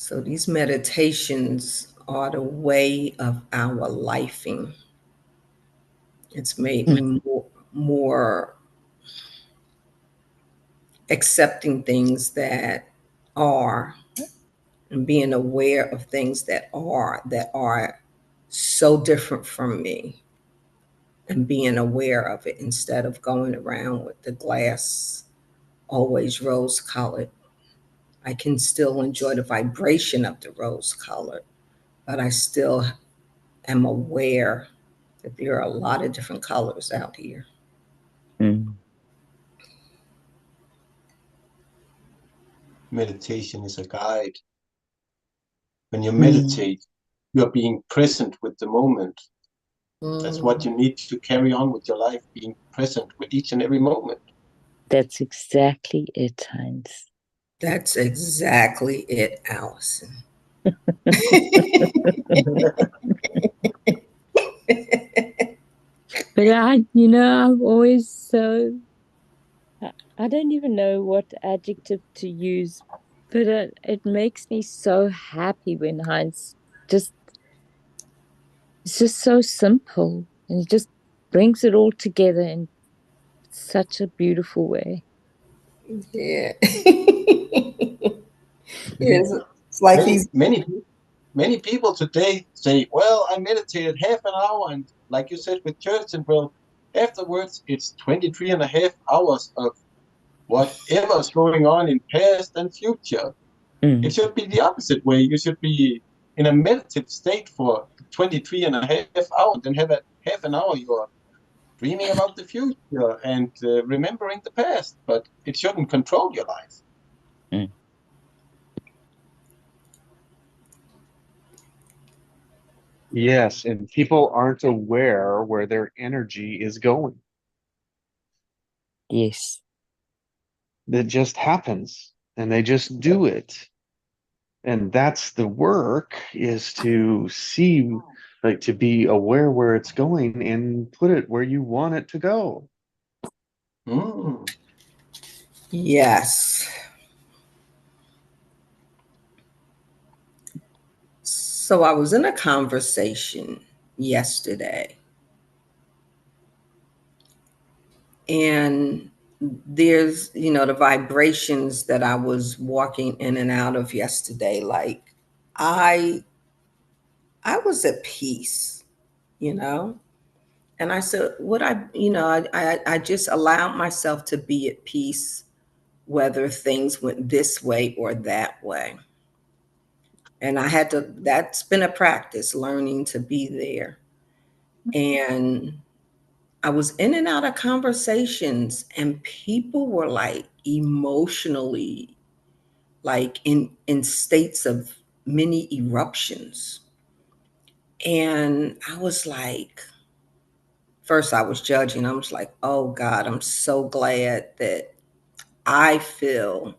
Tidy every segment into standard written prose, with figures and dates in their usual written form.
So these meditations are the way of our lifing. It's made me more accepting things that are and being aware of things that are so different from me and being aware of it instead of going around with the glass always rose colored. I can still enjoy the vibration of the rose colored, but I still am aware that there are a lot of different colors out here. Mm. Meditation is a guide. When you Mm. meditate, you're being present with the moment. That's what Mm, you need to carry on with your life, being present with each and every moment. That's exactly it, Heinz. that's exactly it, Allison. But I've always I don't even know what adjective to use, but it makes me so happy when Heinz just, it's just so simple and he just brings it all together in such a beautiful way. Yeah. It's like Many, he's many, many people today say, "Well, I meditated half an hour," and like you said with Kirsten, well, afterwards it's 23 and a half hours of whatever's going on in past and future. It Mm. should be the opposite way. You should be in a meditative state for 23 and a half hours, and have a half an hour you're dreaming about the future and remembering the past, but it shouldn't control your life. Mm. Yes, and people aren't aware where their energy is going. Yes. That just happens and they just do it. And that's the work, is to see, like, to be aware where it's going and put it where you want it to go. Mm. yes. So I was in a conversation yesterday, and there's, the vibrations that I was walking in and out of yesterday. Like I I was at peace, you know? And I said, what I just allowed myself to be at peace, whether things went this way or that way. And that's been a practice, learning to be there. And I was in and out of conversations, and people were like emotionally, like in states of mini eruptions. And I was like, first I was judging. I was like, oh God, I'm so glad that I feel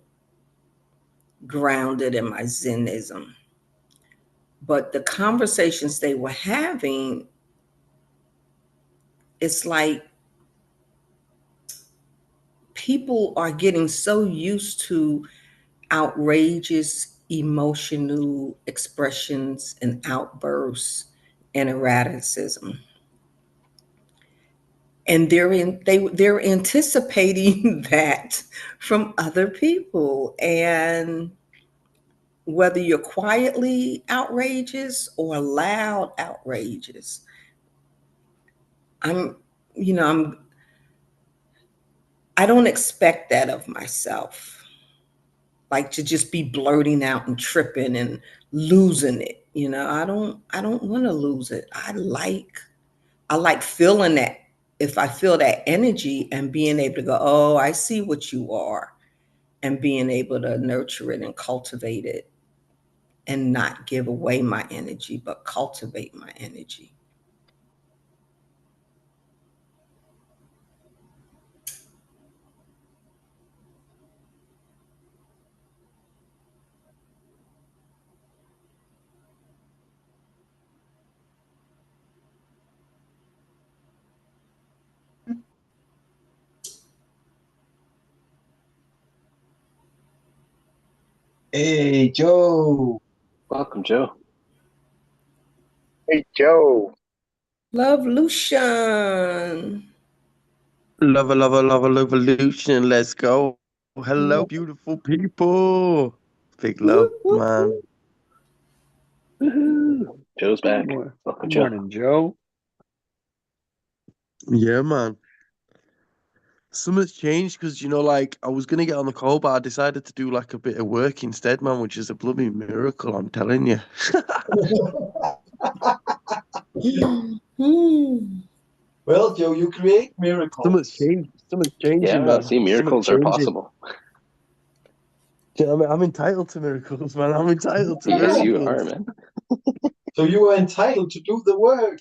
grounded in my Zenism. But the conversations they were having, it's like people are getting so used to outrageous emotional expressions and outbursts and erraticism. And they're anticipating that from other people. And whether you're quietly outrageous or loud outrageous, I'm, you know, I don't expect that of myself. Like to just be blurting out and tripping and losing it. I don't want to lose it. I like feeling that. If I feel that energy and being able to go, oh, I see what you are, and being able to nurture it and cultivate it and not give away my energy, but cultivate my energy. Hey, Joe. Welcome, Joe. Hey, Joe. Love Lucian. Love, Lucian. Let's go. Hello, beautiful people. Big love, man. Woohoo. Joe's back. Good Welcome, Joe. morning, Joe. Yeah, man. Something's changed because, like, I was going to get on the call, but I decided to do, like, a bit of work instead, man, which is a bloody miracle, I'm telling you. Well, Joe, you create miracles. Something's changed. Something's changing, Yeah, man. see, miracles are Something's changing. possible. Do you know what I mean? I'm entitled to miracles, man. I'm entitled to Yes, miracles. you are, man. So you are entitled to do the work.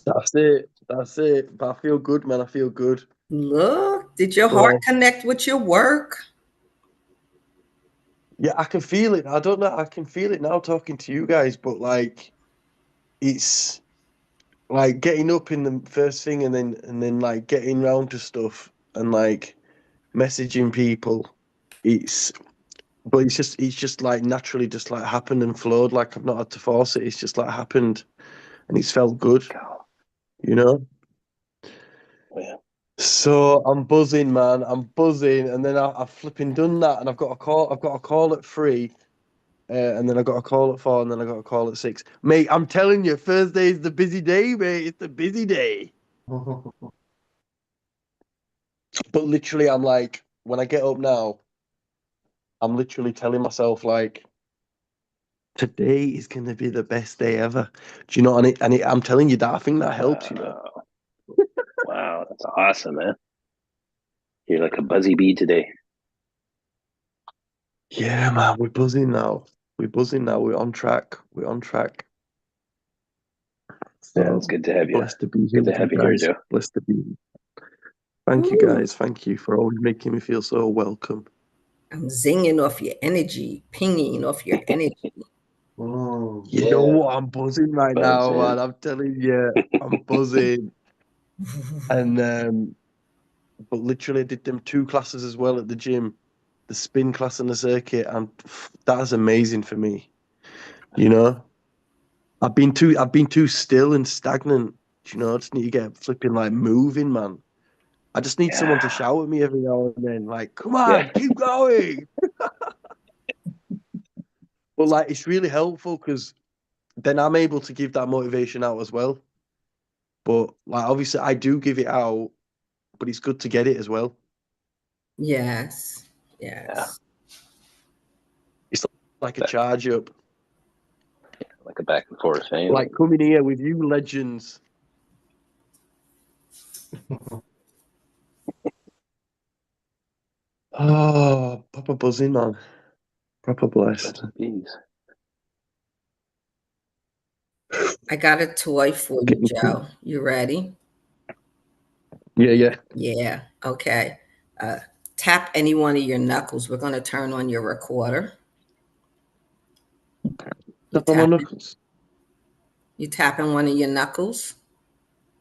That's it. That's it. But I feel good, man. I feel good. Look, did your heart connect with your work? Yeah, I can feel it. I don't know. I can feel it now talking to you guys, but like, it's like getting up in the first thing and then like getting round to stuff and like messaging people. But it's just like naturally just like happened and flowed. Like I've not had to force it. It's just like happened, and it's felt good, you know. Yeah. So I'm buzzing, man. I'm buzzing, and then I've flipping done that, and I've got a call. I've got a call at 3. And then I got a call at 4, and then I got a call at 6. Mate, I'm telling you, Thursday is the busy day, mate. It's the busy day. But literally, I'm like, when I get up now, I'm literally telling myself, like, today is going to be the best day ever. Do you know? And I'm telling you that. I think that helps, you know. Wow, that's awesome, man. You're like a buzzy bee today. Yeah, man, we're buzzing now. We're buzzing now. We're on track. We're on track. So, Yeah, it's good to have you. blessed to be here Good to with have you you here, guys. Joe. Blessed to be here. Thank you, guys. Thank you for always making me feel so welcome. I'm zinging off your energy, pinging off your energy. Oh, You know what? I'm buzzing right now, man. I'm telling you, I'm buzzing. And but literally, I did them 2 classes as well at the gym, the spin class and the circuit, and that is amazing for me. You know, I've been too still and stagnant. You know, I just need to get flipping like moving, man. I just need someone to shout at me every now and then, like, "Come on, keep going." But like, it's really helpful because then I'm able to give that motivation out as well. But like, obviously, I do give it out, but it's good to get it as well. Yes. Yes. Yeah. It's like a charge up. Like a back and forth thing. Like coming here with you legends. Oh, proper buzzing, man. Proper blessed. I got a toy for you, Joe. You ready? Yeah. Yeah. Okay. Tap any one of your knuckles. We're going to turn on your recorder. Tap on my knuckles. You tapping one of your knuckles?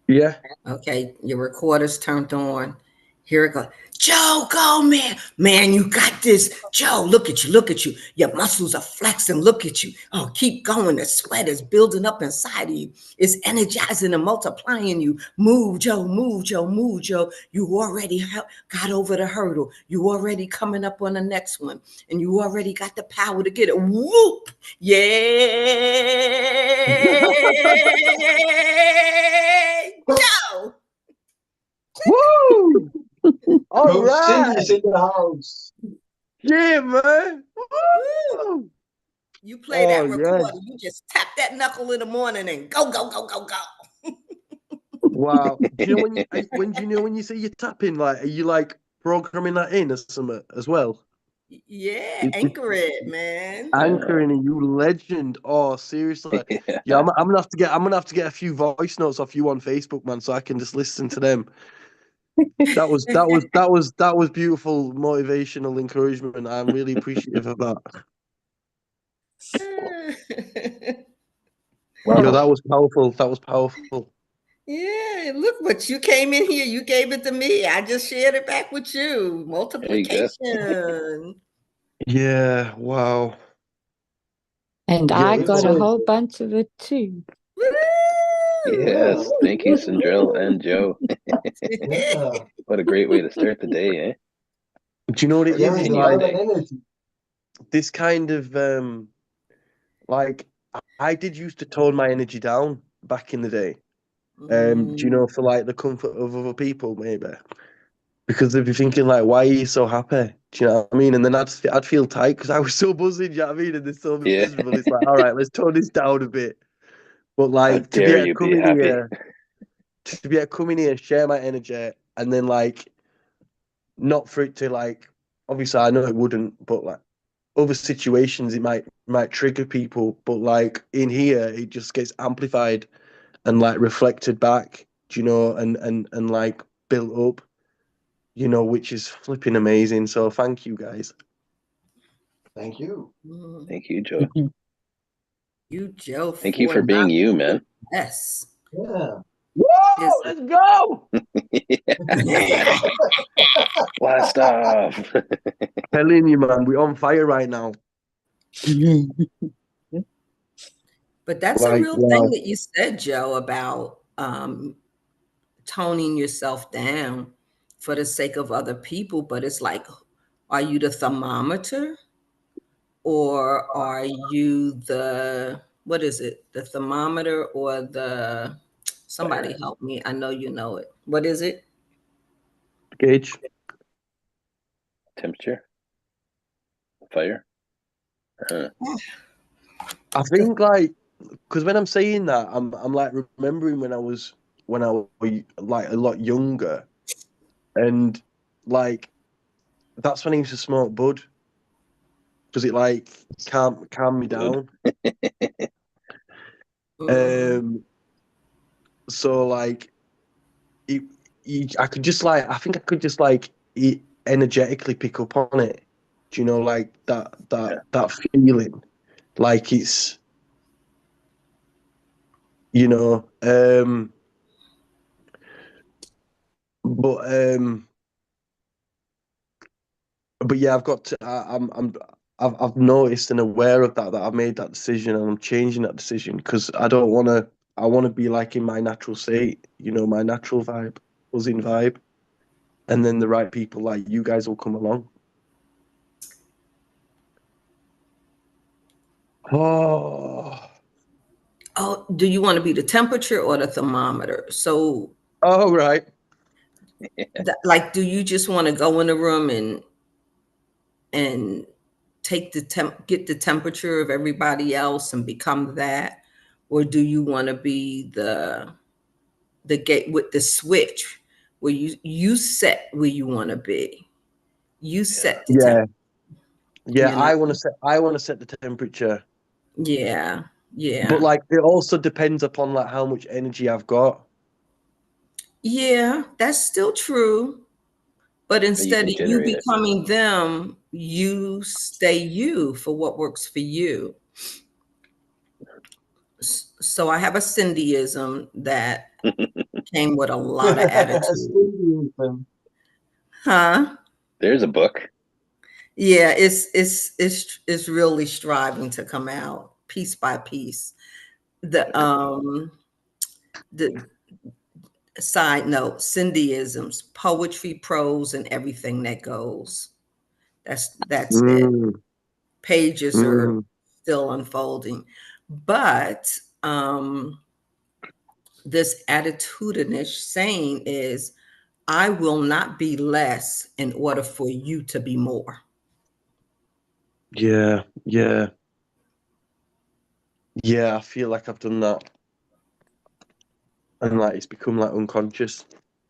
Yeah. Okay. Your recorder's turned on. Here it goes. Joe, go, man. Man, you got this. Joe, look at you. Look at you. Your muscles are flexing. Look at you. Oh, keep going. The sweat is building up inside of you. It's energizing and multiplying you. Move, Joe. Move, Joe. Move, Joe. You already got over the hurdle. You already coming up on the next one. And you already got the power to get it. Whoop. Yeah. Joe. Woo! All Coach right. Cindy's in the house. Yeah, man. Woo! You play that recorder. Yes. You just tap that knuckle in the morning and go, go, go, go, go. Wow. Do you know when you say you're tapping, like, are you like programming that in as something as well? Yeah, anchor it, man. Anchoring, and you legend. Oh, seriously. Yeah, I'm gonna have to get a few voice notes off you on Facebook, man, so I can just listen to them. That was beautiful, motivational encouragement. I'm really appreciative of that. Wow. Yo, that was powerful. That was powerful. Yeah, look what you came in here. You gave it to me. I just shared it back with you. Multiplication. Yeah, wow. And Yeah, I it's got a always- whole bunch of it too. Yes, thank you, Sindrell and Joe. Yeah. What a great way to start the day, eh? Do you know what it is? Carrying It's the like love and energy. this kind of like I did used to tone my energy down back in the day. Do you know, for like the comfort of other people, maybe? Because they'd be thinking like, why are you so happy? Do you know what I mean? And then I'd feel tight because I was so buzzing, do you know what I mean? And they're so Yeah. miserable. It's like, all right, let's tone this down a bit. But How like to be dare able to you come be in happy? here, share my energy, and then like not for it to like, obviously I know it wouldn't, but like other situations it might trigger people, but like in here it just gets amplified and like reflected back, do you know, and like built up, you know, which is flipping amazing. So thank you guys. Thank you. Thank you, Joe. You, Joe. Thank you for being you, man. Yes. Yeah. Whoa, let's go! Blast off. Telling you, man, we're on fire right now. But that's a Like, real wow. thing that you said, Joe, about toning yourself down for the sake of other people. But it's like, are you the thermometer, or are you the, what is it? The thermometer or the, somebody help me. I know you know it. What is it? Gage. Temperature? Fire? I think like, because when I'm saying that, I'm like remembering when I was like a lot younger, and like that's when I used to smoke bud because it like calm me down. So like I could just like I think I could just like energetically pick up on it. Do you know, like that feeling, like it's, you know, but yeah, I've got to, I've noticed and aware of that I've made that decision and I'm changing that decision because I don't want to. I want to be like in my natural state, you know, my natural vibe, buzzing vibe, and then the right people like you guys will come along. Oh, do you want to be the temperature or the thermometer? So, oh, right. Like, do you just want to go in the room and take get the temperature of everybody else and become that, or do you want to be the gate with the switch where you set where you want to be? You set the temperature. Yeah, You know? I want to set the temperature. Yeah, yeah. But like it also depends upon like how much energy I've got. Yeah, that's still true. But instead of you generate it. becoming them, you stay you for what works for you. So I have a Cindyism that came with a lot of attitude. Huh? There's a book. Yeah, it's really striving to come out piece by piece. The side note, Cindyisms, poetry, prose, and everything that goes. That's it. Pages are still unfolding. But this attitudinous saying is, I will not be less in order for you to be more. Yeah, yeah. Yeah, I feel like I've done that. And like it's become like unconscious.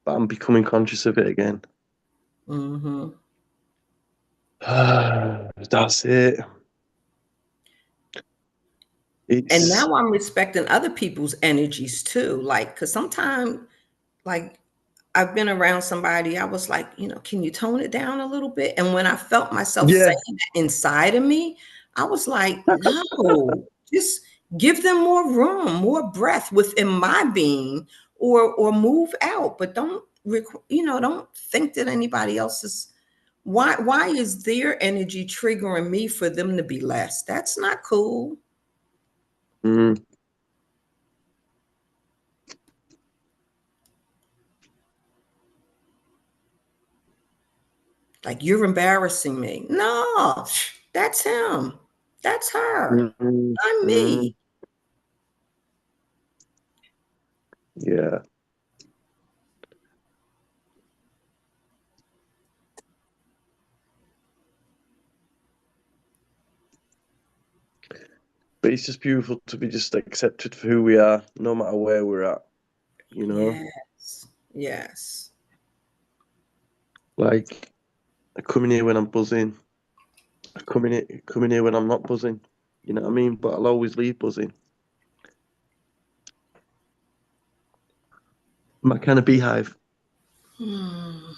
But I'm becoming conscious of it again. Mm-hmm. That's it. And now I'm respecting other people's energies too. Like, because sometimes, like, I've been around somebody, I was like, can you tone it down a little bit? And when I felt myself saying that inside of me, I was like, no, just give them more room, more breath within my being, or move out. But don't, don't think that anybody else is. Why is their energy triggering me for them to be less? That's not cool. Mm. Like, you're embarrassing me. No, that's him. That's her. Mm. I'm Mm. me. Yeah. But it's just beautiful to be just accepted for who we are, no matter where we're at, you know? Yes. Yes. Like, I come in here when I'm buzzing. I come in here when I'm not buzzing. You know what I mean? But I'll always leave buzzing. My kind of beehive. Hmm.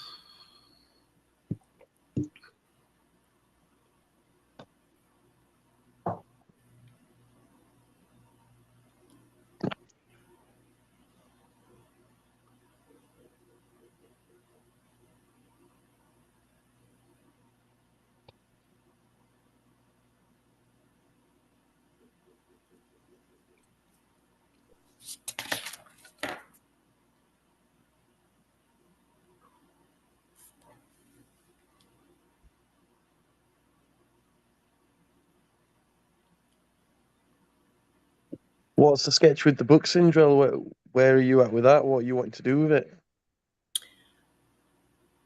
What's the sketch with the book, Sindrel? Where are you at with that? What are you wanting to do with it?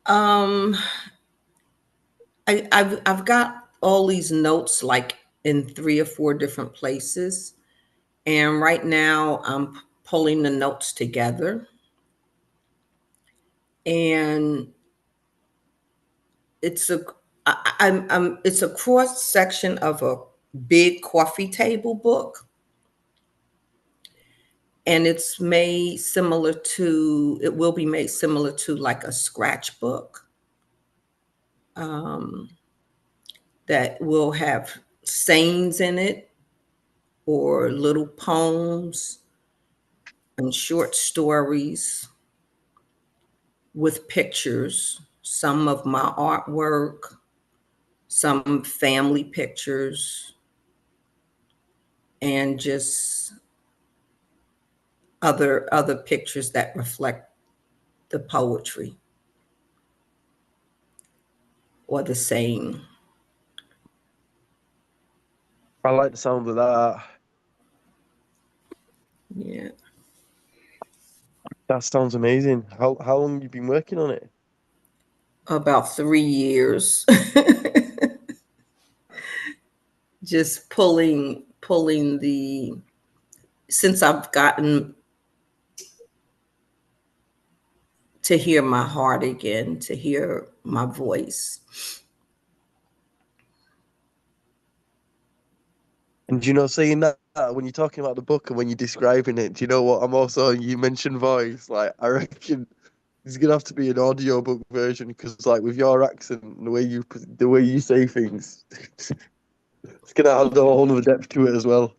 Um, I've got all these notes like in 3 or 4 different places, and right now I'm pulling the notes together, and it's a it's a cross section of a big coffee table book, and it's made similar to, it will be made similar to like a scratchbook, um, that will have sayings in it or little poems and short stories with pictures, some of my artwork, some family pictures, and just other pictures that reflect the poetry or the saying. I like the sound of that. Yeah. That sounds amazing. How long have you been working on it? About 3 years. Just pulling the, since I've gotten to hear my heart again, to hear my voice. And do you know, saying that when you're talking about the book and when you're describing it, do you know what? I'm also, you mentioned voice. Like, I reckon there's gonna have to be an audio book version because, like, with your accent and the way you say things, it's gonna add a whole other depth to it as well.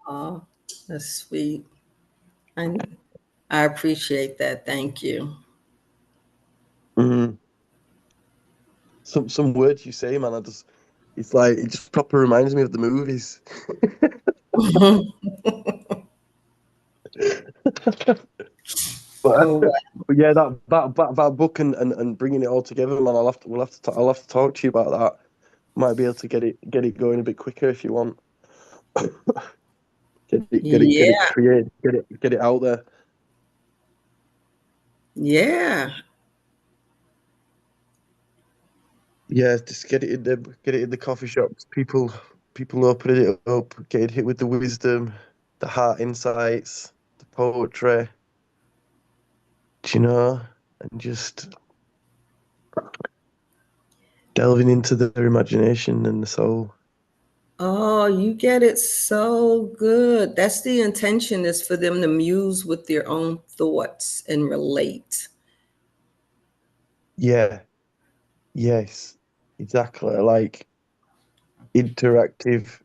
Oh, that's sweet. I appreciate that. Thank you. Mm. Some words you say, man, it's like it just proper reminds me of the movies. But, Oh, wow. but yeah, that book and bringing it all together, man. I'll have to talk to you about that. Might be able to get it going a bit quicker if you want. Get it Yeah, created, get it out there. yeah, Yeah, just get it in the coffee shops. People opening it up, getting hit with the wisdom, the heart insights, the poetry, do you know, and just delving into their imagination and the soul. Oh, you get it so good. That's the intention, is for them to muse with their own thoughts and relate. Yeah, yes, exactly. Like interactive,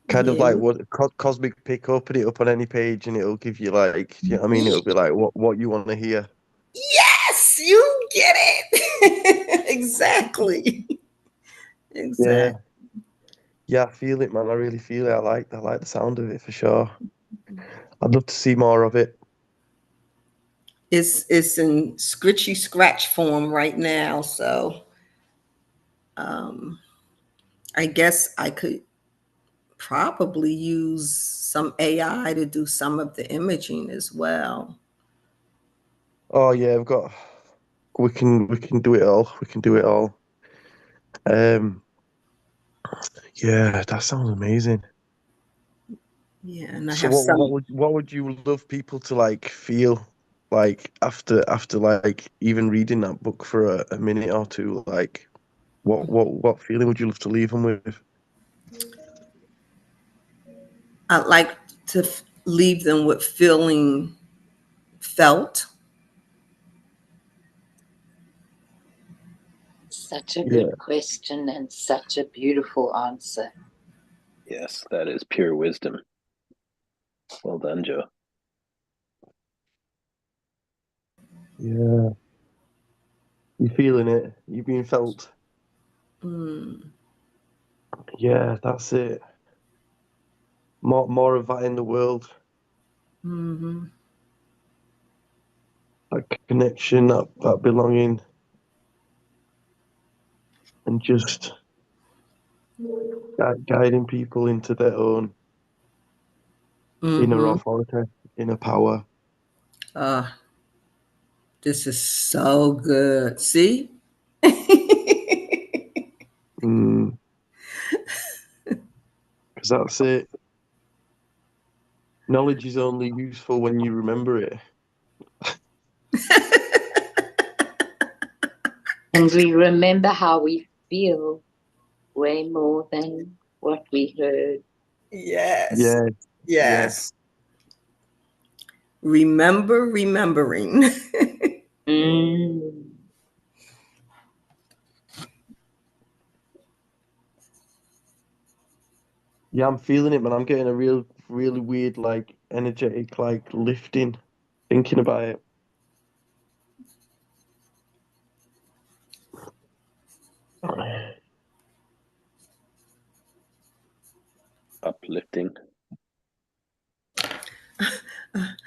kind of Yeah. like what Cosmic Pick. Open it up on any page and it'll give you like, you know what I mean? It'll be like what you want to hear. Yes, you get it. Exactly. Yeah. Exactly. Yeah, I feel it, man. I really feel it. I like the sound of it for sure. I'd love to see more of it. It's in scritchy scratch form right now, so um, I guess I could probably use some AI to do some of the imaging as well. Oh yeah, we can do it all. We can do it all. Um, yeah, that sounds amazing. Yeah, and I So have some. what would you love people to like feel like after like even reading that book for a minute or two? Like what feeling would you love to leave them with? I'd like to leave them with feeling felt. Such a Yeah, good question and such a beautiful answer. Yes, that is pure wisdom. Well done, Joe. yeah. You feeling it? You being felt? Mm, Yeah, that's it. More of that in the world. hmm. That connection, that belonging, and just guiding people into their own inner Hmm. authority, inner power. Uh, this is so good. See? Because that's it. Knowledge is only useful when you remember it. And we remember how we feel way more than what we heard. Yes. Yeah, yeah. Yes. Remember remembering. Mm. Yeah, I'm feeling it, man. I'm getting a really weird, like, energetic, like, lifting, thinking about it. Uplifting.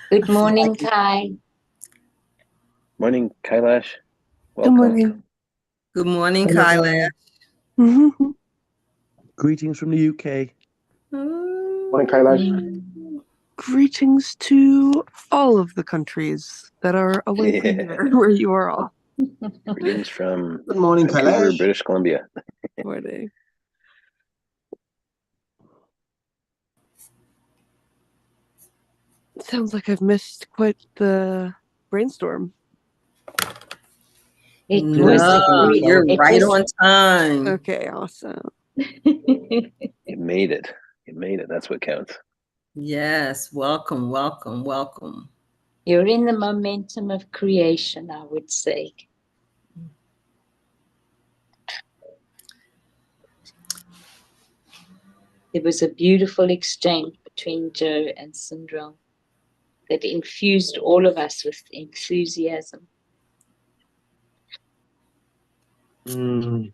Good I feel morning, like Kai. Morning, Kailash. Good Welcome. morning. good morning, Kyla. Hello. Greetings from the UK. Morning, Kailash. Mm. Greetings to all of the countries that are away from Yeah. here, where you are all. Greetings from Good morning, Vancouver, Kailash. British Columbia. Morning. Sounds like I've missed quite the brainstorm. It Yeah, was No, definitely you're it right was on time. Okay, awesome. You made it. You made it. That's what counts. Yes, welcome, welcome, welcome. You're in the momentum of creation, I would say. It was a beautiful exchange between Joe and Syndrome that infused all of us with enthusiasm. Mm.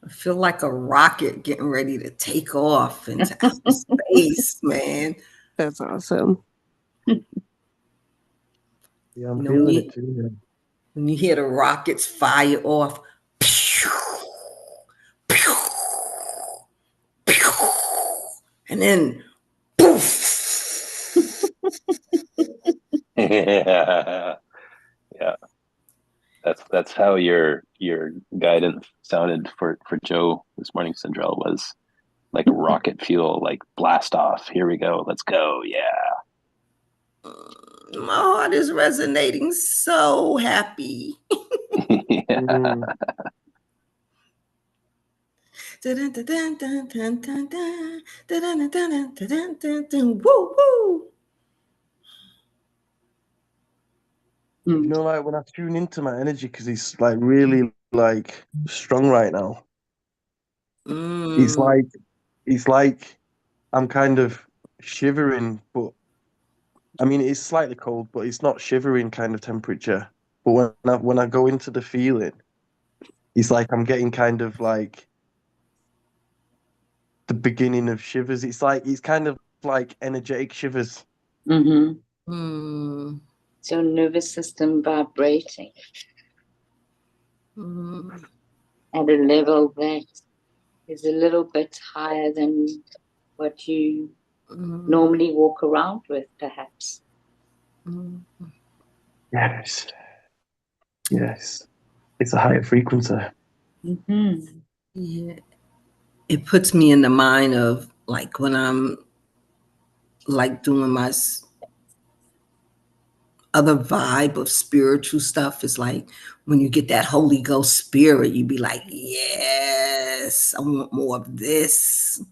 I feel like a rocket getting ready to take off into outer space, man. That's awesome. Yeah, You I'm know, feeling it too. Man. when you hear the rockets fire off, pew, pew, pew, and then poof. Yeah. Yeah. That's how your guidance sounded for Joe this morning, Sindrell, was like rocket fuel, like blast off. Here we go. Let's go. Yeah. My heart is resonating so happy. Yeah. Mm. Woo, woo. You know, like when I tune into my energy, because it's like really like strong right now. It's Mm. like it's like I'm kind of shivering, but I mean it's slightly cold, but it's not shivering kind of temperature. But when I go into the feeling, it's like I'm getting kind of like the beginning of shivers. It's kind of like energetic shivers. Mm-hmm. Mm, It's your nervous system vibrating mm, at a level that is a little bit higher than what you mm, normally walk around with, perhaps. mm. Yes. Yes. It's a higher frequency. Mm-hmm. Yeah. It puts me in the mind of like when I'm like doing my other vibe of spiritual stuff. Is like when you get that Holy Ghost spirit, you be like, yes, I want more of this.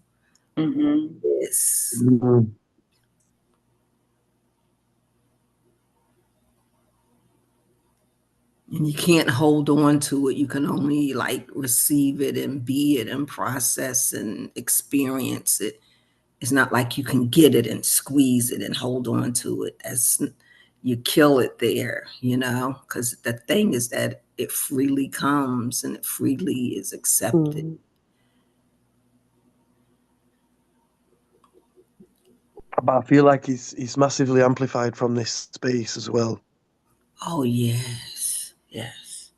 Mm-hmm. This. Mm. And you can't hold on to it. You can only like receive it and be it and process and experience it. It's not like you can get it and squeeze it and hold on to it. As you kill it there, because the thing is that it freely comes and it freely is accepted. Mm. But I feel like he's massively amplified from this space as well. Oh, yes, yes.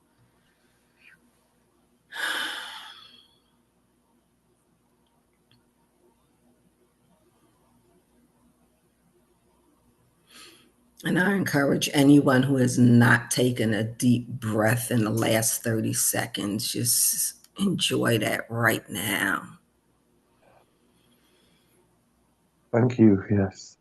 And I encourage anyone who has not taken a deep breath in the last 30 seconds, just enjoy that right now. Thank you. Yes.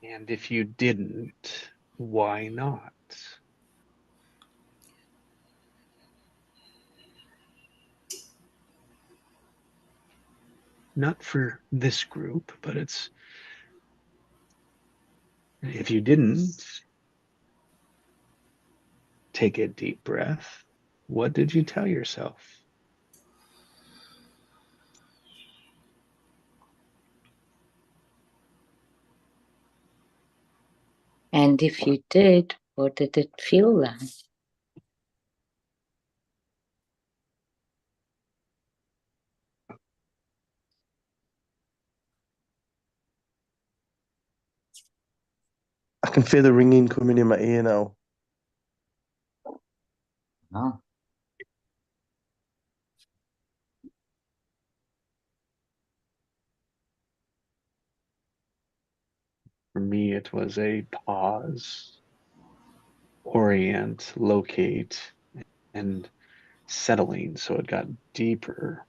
And if you didn't, why not? Not for this group, but if you didn't take a deep breath, what did you tell yourself? And if you did, what did it feel like? I can feel the ringing coming in my ear now. Oh. For me, it was a pause, orient, locate, and settling, so it got deeper.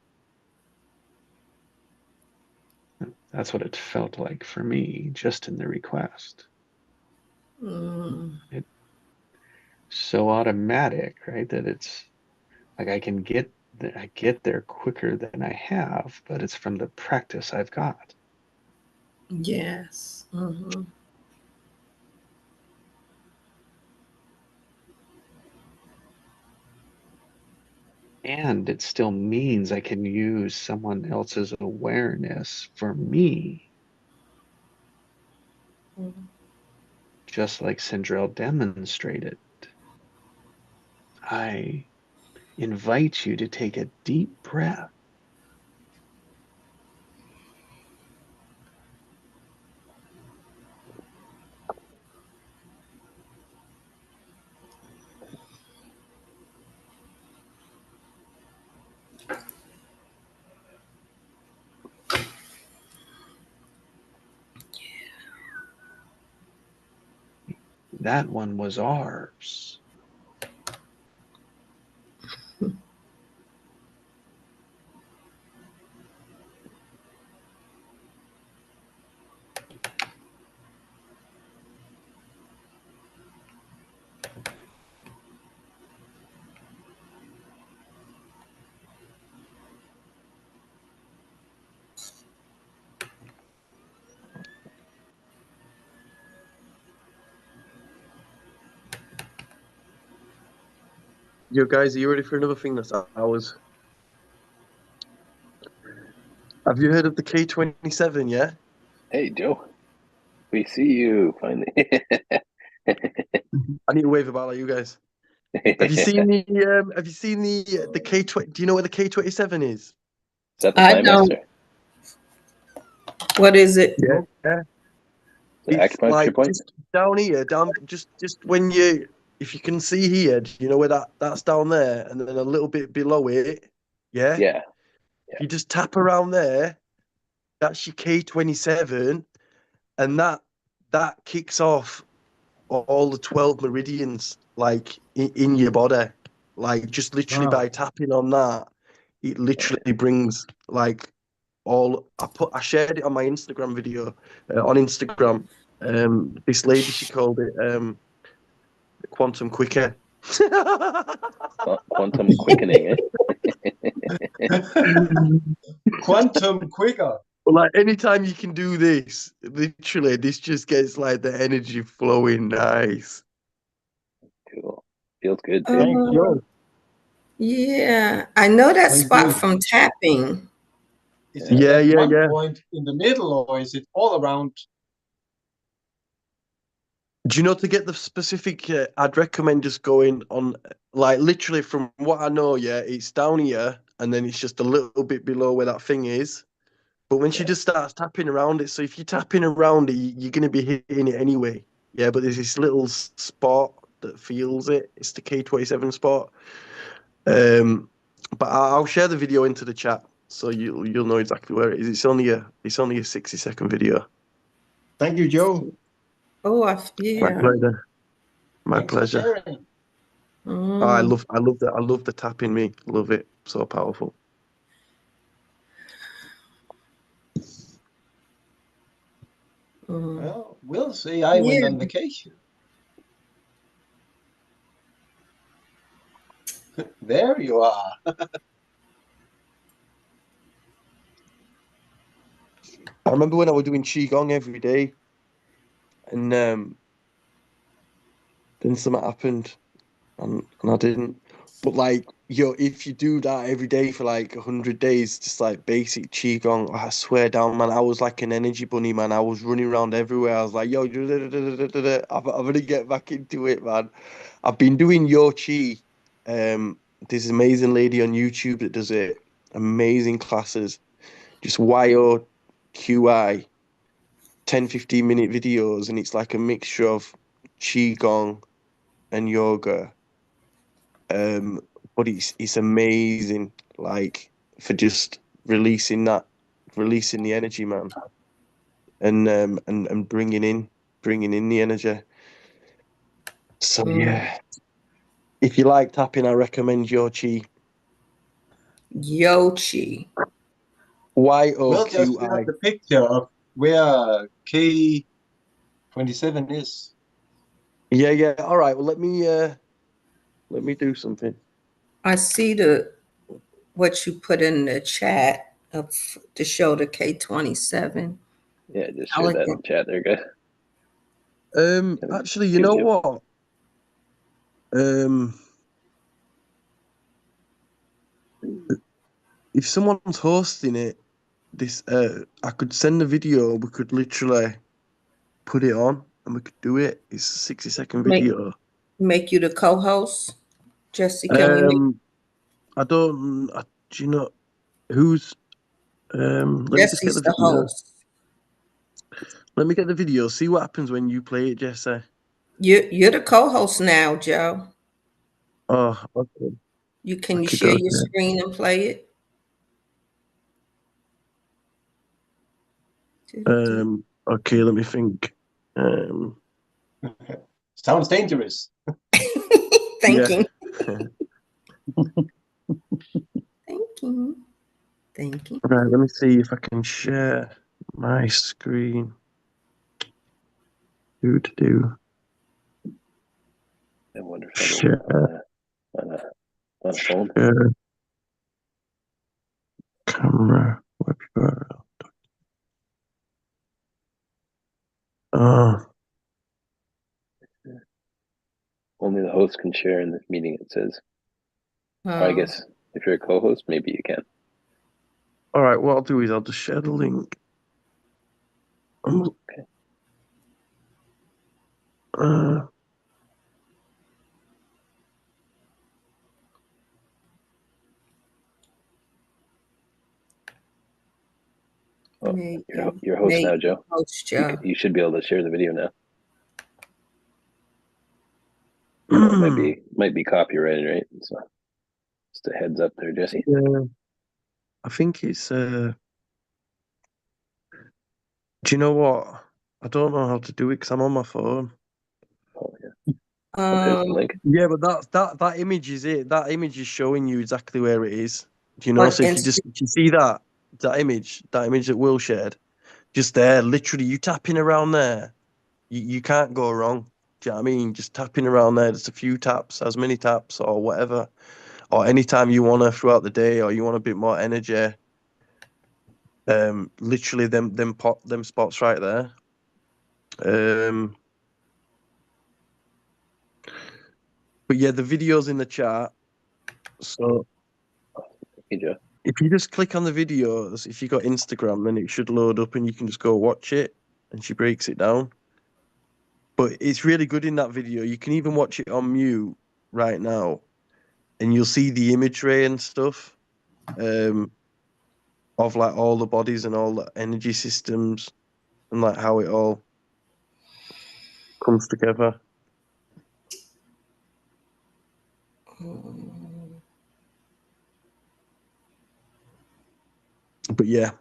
That's what it felt like for me, just in the request. It's so automatic, right? That it's like I get there quicker than I have, but it's from the practice I've got. Yes. Mm-hmm. And it still means I can use someone else's awareness for me, Mm-hmm. just like Sindrell demonstrated. I invite you to take a deep breath. That one was ours. Yo, guys, are you ready for another thing that's ours? Have you heard of the K27? Yeah. Hey, Joe, we see you finally. I need to wave about like you guys. Have you seen the the K20? Do you know where the K27 is? Is that the I Flymaster? don't. What is it? Yeah. Yeah. The It's acupuncture like point? just down here, down just when you, if you can see here, do you know where that's down there, and then a little bit below it. Yeah. Yeah. If you just tap around there, that's your K27, and that kicks off all the 12 meridians like in your body, like just literally Wow. by tapping on that, it literally brings like all. I shared it on my Instagram video on Instagram. This lady, she called it quantum quicker. Quantum quickening, Quantum quicker. But like anytime you can do this, literally, this just gets like the energy flowing nice. Cool. Feels good too. Thank Oh, you. yeah. I know that Thank spot you. from tapping. Is Yeah. it Yeah, at yeah, one yeah. point in the middle, or is it all around? Do you know, to get the specific, I'd recommend just going on, like literally from what I know, yeah, it's down here and then it's just a little bit below where that thing is. But when she Yeah. just starts tapping around it, so if you're tapping around it, you're going to be hitting it anyway. Yeah, but there's this little spot that feels it. It's the K27 spot. But I'll share the video into the chat so you'll know exactly where it is. It's only a 60-second video. Thank you, Joe. Oh, My yeah. pleasure. My Thanks for pleasure. sharing. Oh, I Mm, love the tapping me. Love it. So powerful. mm. Well, we'll see. I went Yeah. on vacation. There you are. I remember when I was doing qigong every day, and then something happened, and I didn't. But like, if you do that every day for like 100 days, just like basic qigong, I swear down, man, I was like an energy bunny, man. I was running around everywhere. I was like, yo, I'm gonna get back into it, man. I've been doing Yo Chi. There's an amazing lady on YouTube that does it. Amazing classes. Just YOQI, 10-15 minute videos, and it's like a mixture of Qigong and yoga. But it's amazing, like for just releasing the energy, man, and bringing in the energy. So Mm. yeah, if you like tapping, I recommend Yo Chi. Yochi. We'll just share YOQI. the picture of where K27 is. Yeah, yeah. All right. Well, let me do something. I see what you put in the chat of to show the K27. Yeah, just share that in the chat there, guys. Actually, you know what? Um, if someone's hosting it, I could send the video. We could literally put it on, and we could do it. It's a 60-second Make video. make you the co-host. Jesse, can we make I don't. Do you know who's? Let me just get Jesse's the the video. host? Let me get the video. See what happens when you play it, Jesse. You're the co-host now, Joe. Oh, okay. Can you Okay, share your okay. screen and play it? Okay. Let me think. Um, Sounds dangerous. yeah. Thinking. Thinking. Thinking. Right. Let me see if I can share my screen. Do. I wonder if Share. on a phone. Share camera. Web URL. Oh, Only the host can share in this meeting, it says. Or I guess if you're a co-host, maybe you can. All right, what I'll do is I'll just share the link. Okay. Oh, you're host now, Joe. Host, Joe. You should be able to share the video now. It might be copyrighted, right? So just a heads up there, Jesse. Yeah, I think it's. Do you know what? I don't know how to do it because I'm on my phone. Oh yeah. There's the link. Yeah, but that image is it. That image is showing you exactly where it is. Do you know? So if you see that image that Will shared, just there, literally, you tapping around there, you can't go wrong. Do you know what I mean? Just tapping around there, just a few taps, as many taps or whatever, or anytime you want to throughout the day, or you want a bit more energy. Literally them spots right there. But yeah, the video's in the chat. So if you just click on the videos, if you got Instagram, then it should load up and you can just go watch it. And she breaks it down. But it's really good in that video. You can even watch it on mute right now, and you'll see the imagery and stuff of like all the bodies and all the energy systems and like how it all comes together. But yeah,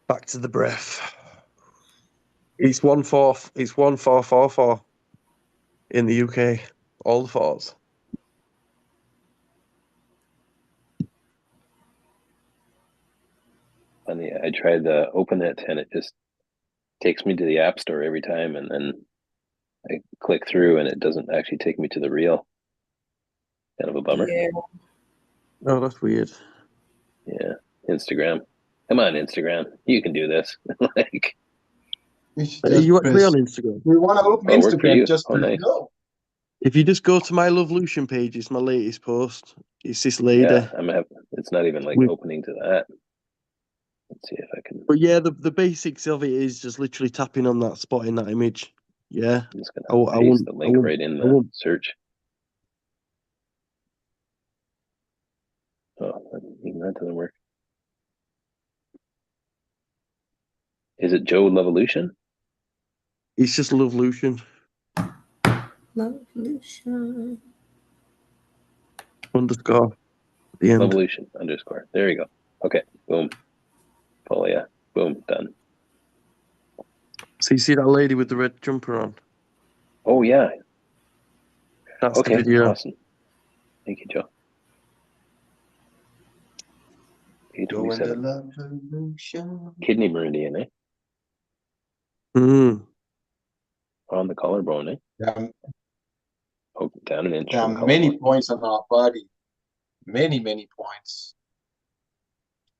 back to the breath. It's 1-4. It's 1-4-4-4 in the UK. All the fours. Funny, I tried to open it and it just takes me to the App Store every time, and then I click through and it doesn't actually take me to the reel. Kind of a bummer. Yeah. Oh, that's weird. Yeah, Instagram. Come on, Instagram. You can do this. Like, are you actually on Instagram? We want to open Instagram. Just nice. No. If you just go to my Love Lucian page, it's my latest post. It's this lady. Yeah, it's not even like opening to that. Let's see if I can. But yeah, the basics of it is just literally tapping on that spot in that image. Yeah. I'm just gonna paste the link right in the search. Oh, even that doesn't work. Is it Joe Lovolution? It's just Love Lucian. Lovolution. Underscore. At the end. Lovolution underscore. There you go. Okay. Boom. Oh yeah. Boom. Done. So you see that lady with the red jumper on? Oh yeah. That's the video. Awesome. Thank you, Joe. Kidney meridian, eh? On the collarbone, eh? Yeah. Oh, down an inch. There are many points on our body. Many points.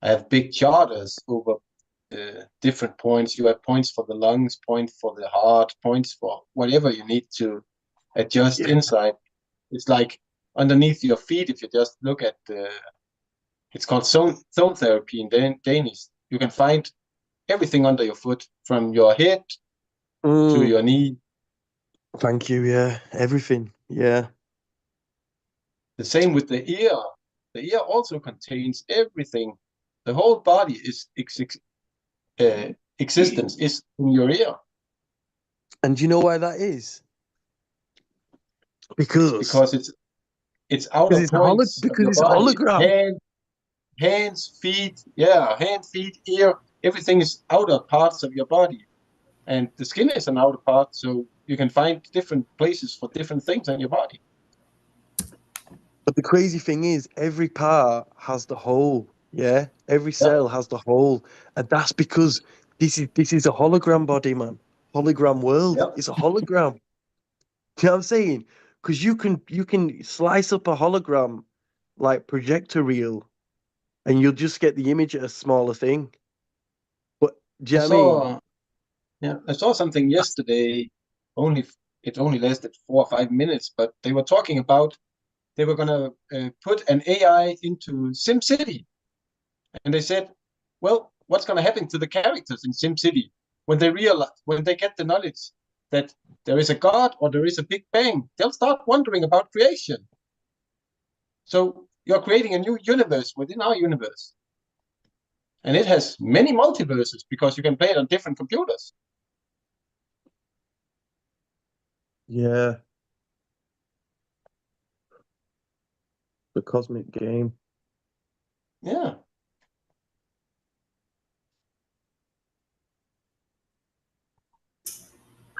I have big charters over different points. You have points for the lungs, points for the heart, points for whatever you need to adjust inside. It's like underneath your feet. If you just look at it's called zone therapy in Danish. You can find everything under your foot, from your head to your knee. Thank you. Yeah, everything. Yeah. The same with the ear. The ear also contains everything. The whole body is existence is in your ear. And do you know why that is? Because it's out of points. Because it's a hologram. Hands, feet, ear, everything is outer parts of your body. And the skin is an outer part, so you can find different places for different things on your body. But the crazy thing is, every part has the whole. Yeah, every cell has the whole, and that's because this is a hologram body, man. Hologram world. It's a hologram. Do you know what I'm saying? Because you can slice up a hologram like projector reel, and you'll just get the image at a smaller thing. But do you know what I mean? Yeah, I saw something yesterday. Only it only lasted 4 or 5 minutes, but they were talking about they were going to put an AI into SimCity. And they said, well, what's going to happen to the characters in SimCity when they get the knowledge that there is a God or there is a Big Bang? They'll start wondering about creation. So you're creating a new universe within our universe. And it has many multiverses because you can play it on different computers. Yeah. The cosmic game. Yeah.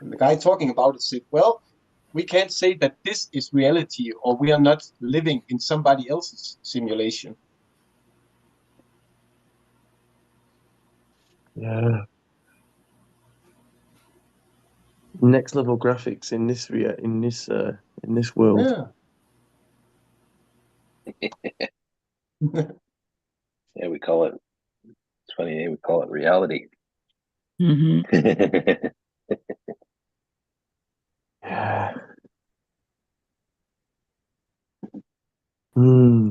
And the guy talking about it said, well, we can't say that this is reality or we are not living in somebody else's simulation. Yeah. Next level graphics in this world. Yeah. Yeah, we call it. It's funny. We call it reality. Hmm. Yeah. Hmm.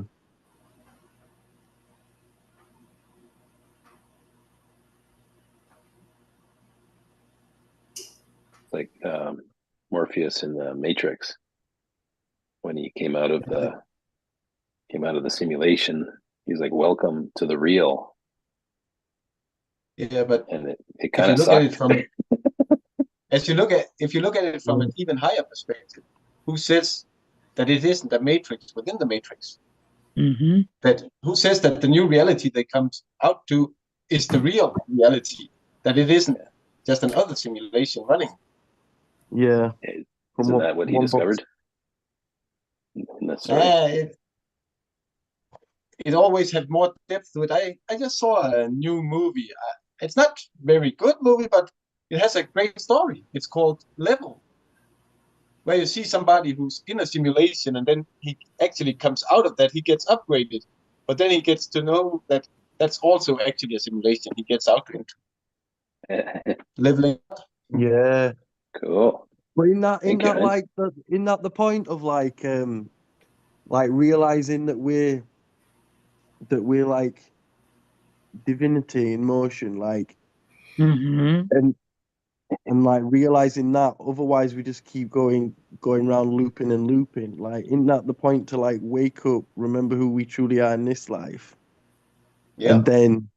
Like Morpheus in the Matrix when he came out of the simulation. He's like, "Welcome to the real," Yeah, but and it if kind you of look at it sucked. from if you look at it from an even higher perspective, who says that it isn't a matrix within the matrix? Hmm. That who says that the new reality they come out to is the real reality? That it isn't just another simulation running. Yeah. From Isn't that what he one box. discovered in the story? It always had more depth to it. I just saw a new movie. It's not very good movie, but it has a great story. It's called Level, where you see somebody who's in a simulation and then he actually comes out of that. He gets upgraded, but then he gets to know that that's also actually a simulation. He gets out into leveling up. Yeah. Cool. But in that Thank you, Heinz. the point of like realizing that we're like divinity in motion, like Hmm. and like realizing that otherwise we just keep going around looping and looping. Like isn't that the point to like wake up, remember who we truly are in this life? Yeah. And then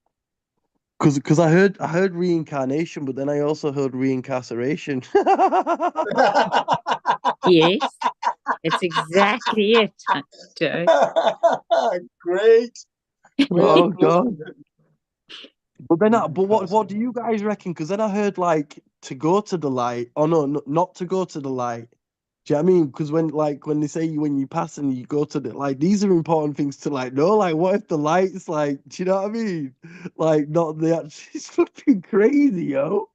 because I heard reincarnation, but then I also heard reincarceration. Yes, it's exactly it, Joe. Great. Oh Great. God. But then, but what do you guys reckon? Because then I heard like to go to the light. Oh no, not to go to the light. Do you know what I mean? Because when they say when you pass and you go to the like, these are important things to like know. Like, what if the light's like? Do you know what I mean? Like, not the actual. It's fucking crazy, yo.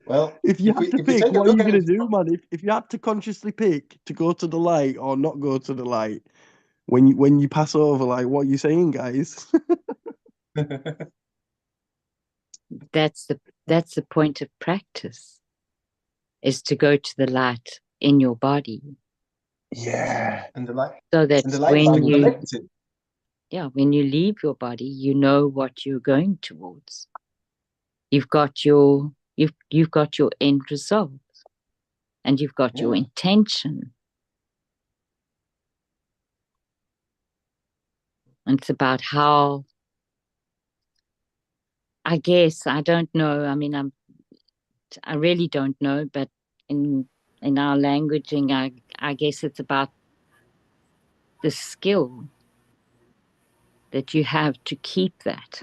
Well, If you had to if we pick, take a what are look you at gonna it do, man? If you had to consciously pick to go to the light or not go to the light when you pass over, like, what are you saying, guys? That's the point of practice, is to go to the light in your body, Yeah. and the light so that and the light is the collective. when you leave your body, you know what you're going towards. You've got your end result, and you've got your Yeah. intention. And it's about how, I guess, I don't know. I mean, I really don't know, but in our languaging, I guess it's about the skill that you have to keep that.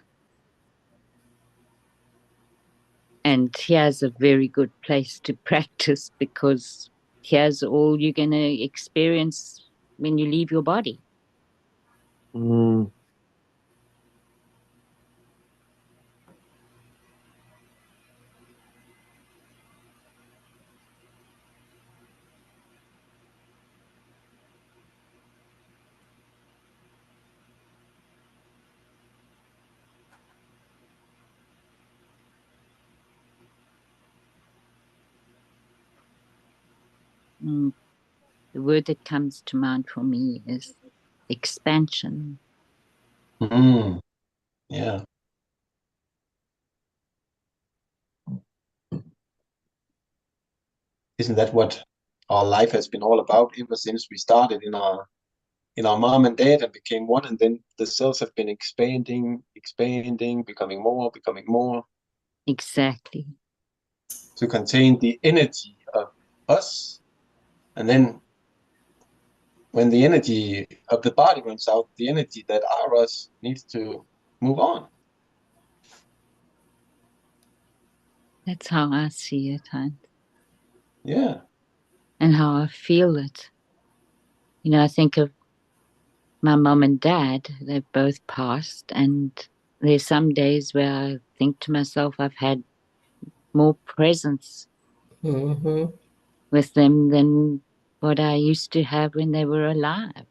And here's a very good place to practice, because here's all you're going to experience when you leave your body. Mm. The word that comes to mind for me is expansion. Yeah. Isn't that what our life has been all about ever since we started in our mom and dad and became one, and then the cells have been expanding, becoming more Exactly. to contain the energy of us. And then when the energy of the body runs out, the energy that are us needs to move on. That's how I see it, Heinz. Yeah. And how I feel it. You know, I think of my mom and dad, they've both passed, and there's some days where I think to myself, I've had more presence Mm-hmm. with them than what I used to have when they were alive.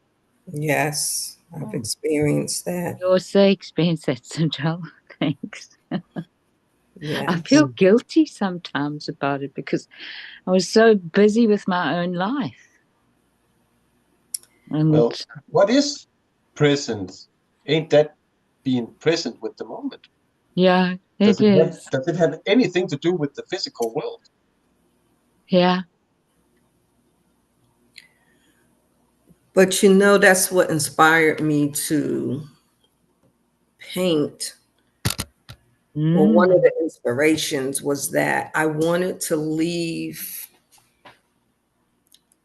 Yes, I've experienced that. You also experienced that, Central. Thanks. I Yes. feel guilty sometimes about it because I was so busy with my own life. And Well, what is presence? Ain't that being present with the moment? yeah, Does it it have, is. does it have anything to do with the physical world? Yeah. But you know, that's what inspired me to paint. Well, one of the inspirations was that I wanted to leave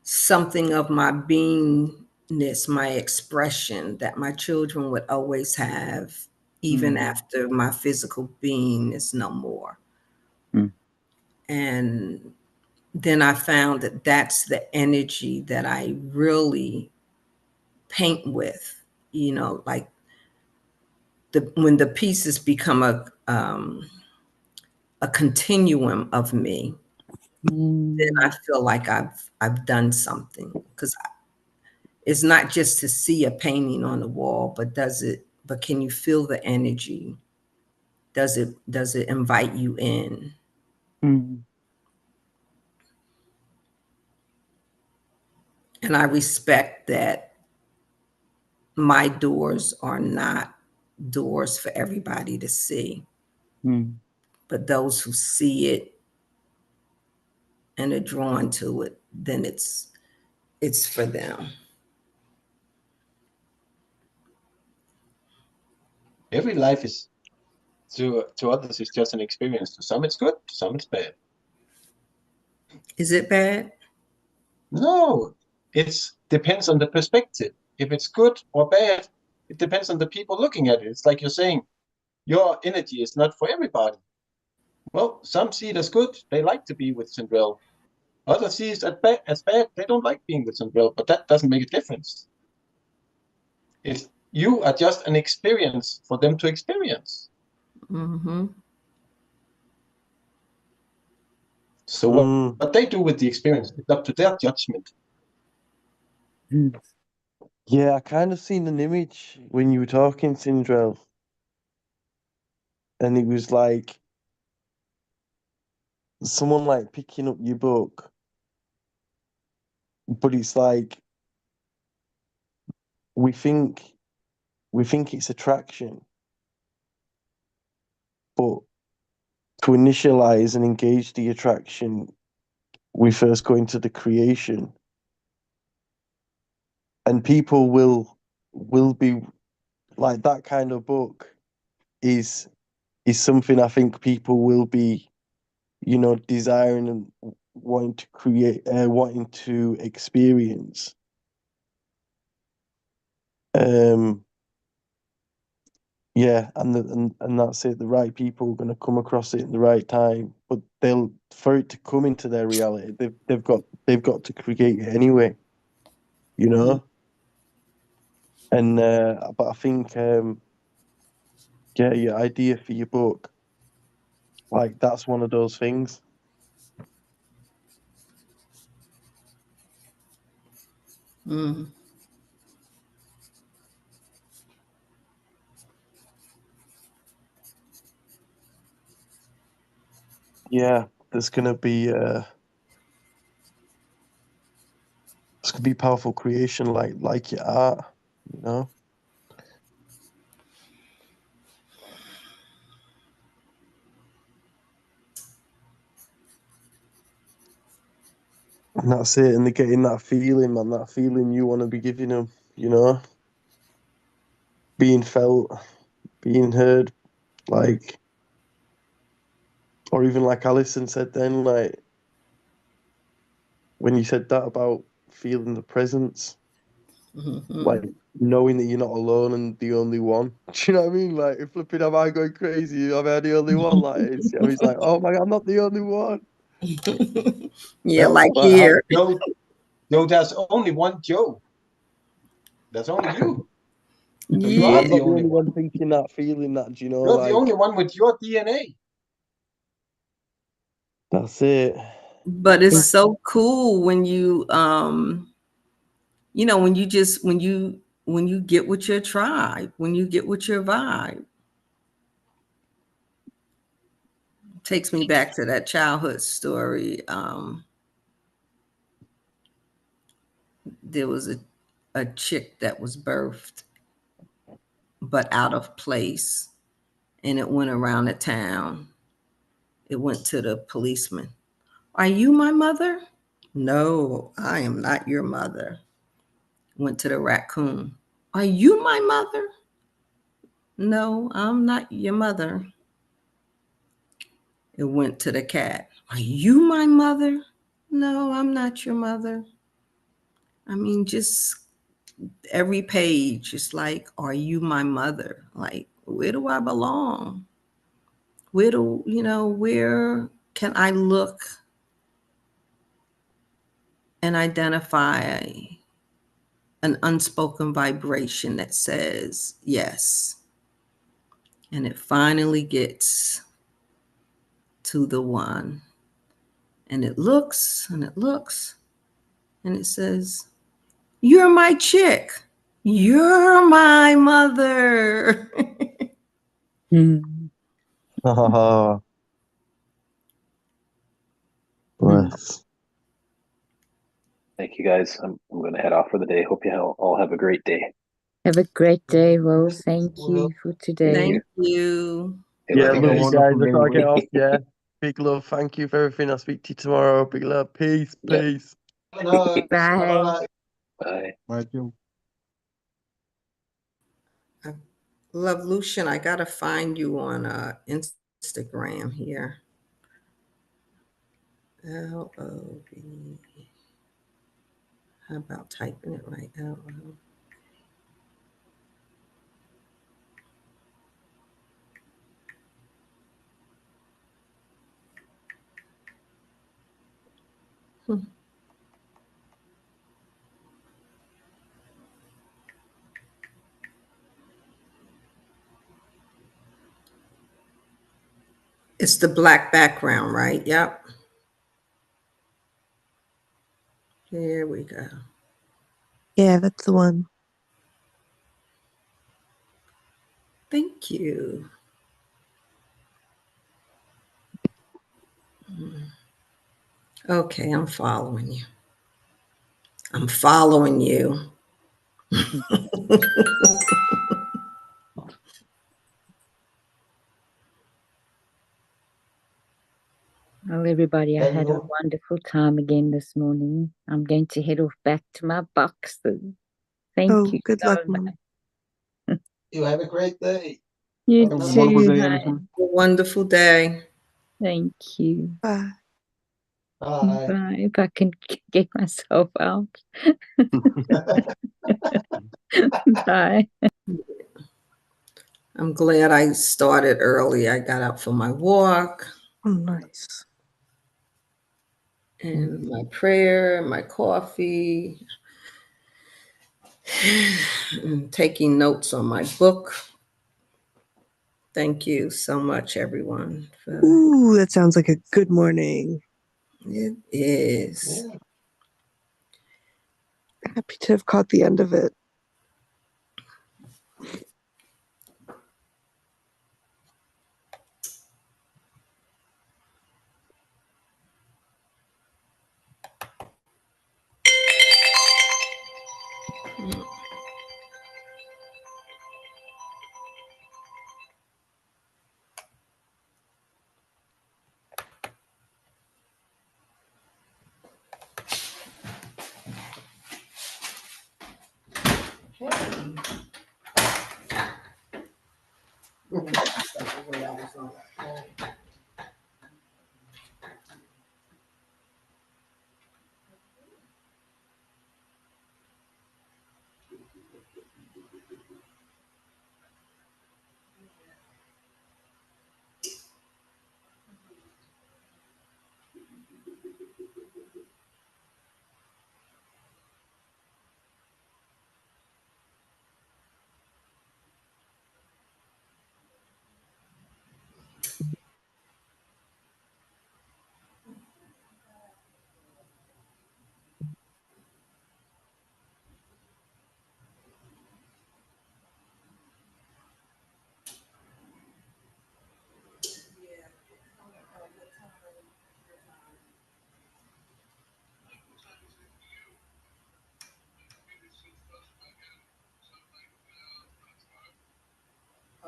something of my beingness, my expression that my children would always have, even after my physical being is no more. And then I found that that's the energy that I really paint with, you know, like when the pieces become a continuum of me, then I feel like I've done something, because it's not just to see a painting on the wall, but can you feel the energy? Does it invite you in? And I respect that my doors are not doors for everybody to see, but those who see it and are drawn to it, then it's for them. Every life is to others is just an experience. To some it's good, to some it's bad. Is it bad? No, it depends on the perspective. If it's good or bad, it depends on the people looking at it. It's like you're saying, your energy is not for everybody. Well, some see it as good. They like to be with Sindrell. Others see it as bad. They don't like being with Sindrell, but that doesn't make a difference. You are just an experience for them to experience. Mm-hmm. So what they do with the experience is up to their judgment. Yeah, I kind of seen an image when you were talking, Sindrell, and it was like someone like picking up your book, but it's like we think it's attraction, but to initialize and engage the attraction, we first go into the creation, and people will be like that kind of book is something I think people will be, desiring and wanting to create, wanting to experience. Um, yeah, and that's it. The right people are going to come across it at the right time, but for it to come into their reality, they've got to create it anyway, you know. And but I think yeah, your idea for your book, like that's one of those things. Mm. Yeah, there's gonna be to be powerful creation like your art, you know. And that's it, and they're getting that feeling, man, that feeling you want to be giving them, you know, being felt, being heard, like, or even like Alison said then, like, when you said that about feeling the presence, like, knowing that you're not alone and the only one. Do you know what I mean? Like, if flipping, am I going crazy? Am I the only one? Like, it's like, oh my God, I'm not the only one. Yeah, like But here. Joe, there's only one Joe. That's only you. So you Yeah. are I'm the not the only only one. one thinking that, feeling that, do you know, You're the like, only one with your DNA. that's it. But it's so cool when you when you just when you get with your tribe, when you get with your vibe. Takes me back to that childhood story. There was a chick that was birthed but out of place, and it went around the town. It went to the policeman. Are you my mother? No, I am not your mother. Went to the raccoon. Are you my mother? No, I'm not your mother. It went to the cat. Are you my mother? No, I'm not your mother. I mean, just every page is like, are you my mother? Like, where do I belong? Where can I look and identify an unspoken vibration that says yes? And it finally gets to the one. And it looks and it looks and it says, you're my chick. You're my mother. Oh, bless. Thank you guys. I'm going to head off for the day. Hope you all have a great day. Have a great day, Will. Thank you for today. Thank you. Hey, Yeah, love you love guys. you guys. I gotta get off. Yeah, big love. Thank you for everything. I'll speak to you tomorrow. Big love. Peace. Yep. Peace. Bye. Bye. Bye. Bye, Joe. Love Lucian, I gotta find you on Instagram here. LOV. How about typing it right out loud? It's the black background, right? Yep. Here we go. Yeah, that's the one. Thank you. Okay, I'm following you. I'm following you. Well, everybody, I Thank had a you. wonderful time again this morning. I'm going to head off back to my boxes. Thank Oh, you good so luck, much. Mom. You have a great day. You Have a nice too, day. hon. A wonderful day. Thank you. Bye. Bye. Bye. If I can get myself out. Bye. I'm glad I started early. I got up for my walk Oh, nice. and my prayer, my coffee, and taking notes on my book. Thank you so much, everyone. Ooh, that sounds like a good morning. It is. Yeah. Happy to have caught the end of it.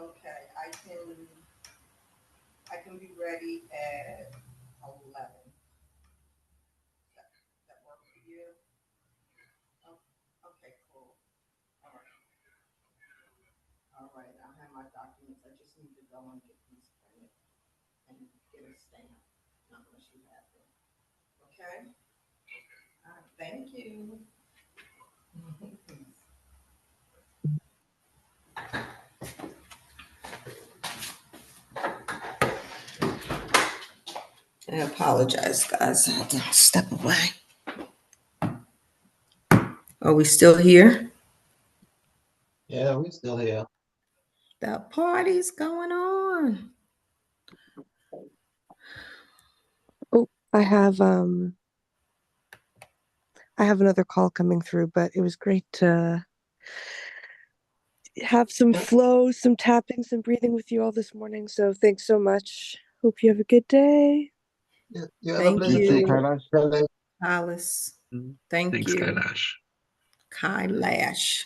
Okay, I can be ready at 11. That work for you? Oh, okay, cool. All right. All right, I'll have my documents. I just need to go and get these printed and get a stamp. Not unless you have them. Okay? All right, thank you. I apologize, guys. I had to step away. Are we still here? Yeah, we're still here. The party's going on. Oh, I have another call coming through, but it was great to have some flow, some tapping, some breathing with you all this morning. So thanks so much. Hope you have a good day. Yeah, you have a Thank blessed You too, you, day. Kailash. Alice. Mm. Thank Thanks, you. Kailash. Kailash.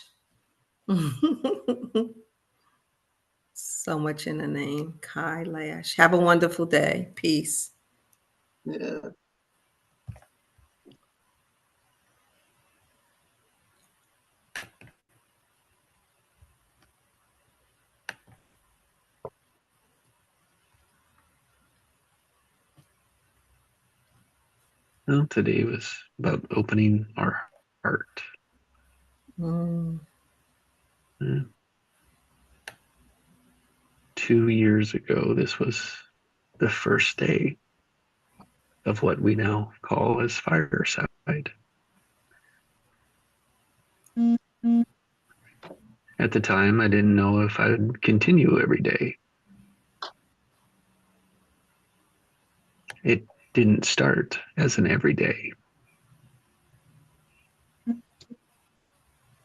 So much in the name. Kailash. Have a wonderful day. Peace. Yeah. Well, today was about opening our heart. Mm. Yeah. 2 years ago, this was the first day of what we now call as Fireside. At the time, I didn't know if I'd continue every day. It didn't start as an everyday,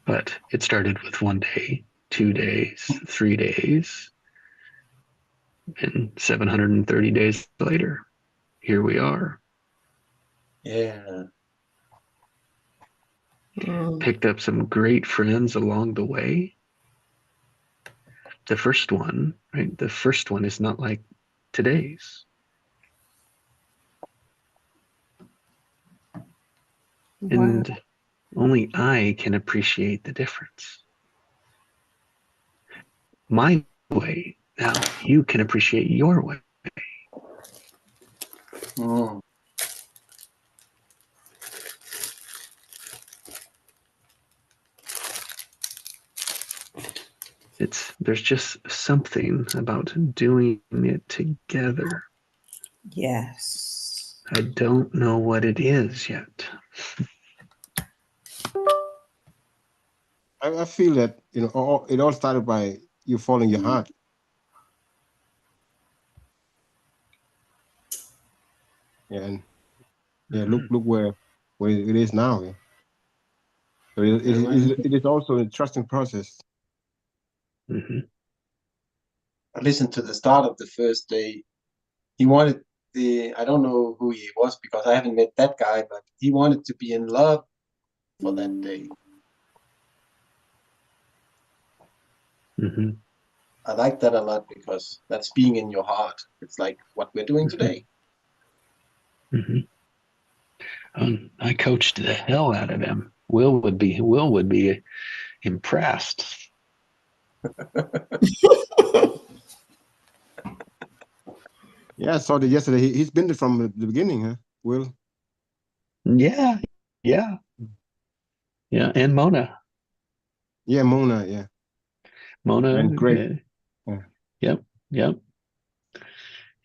but it started with 1 day, 2 days, 3 days, and 730 days later, here we are. Yeah. Mm. Picked up some great friends along the way. The first one, right? The first one is not like today's. Wow. And only I can appreciate the difference. My way, now you can appreciate your way. Mm. There's just something about doing it together. Yes. I don't know what it is yet. I feel that it all started by you following your heart. Yeah, and yeah, look where it is now. Yeah. So it is also a trusting process. Mm-hmm. I listened to the start of the first day. He wanted I don't know who he was because I haven't met that guy, but he wanted to be in love for that day. Mm-hmm. I like that a lot because that's being in your heart. It's like what we're doing today. Mm-hmm. I coached the hell out of him. Will would be Impressed. Yeah, I saw that yesterday. He's been there from the beginning, huh? Will. Yeah, yeah, yeah. And Mona. Yeah, Mona. Yeah, Mona. and Greg. Yeah. Yep, yep.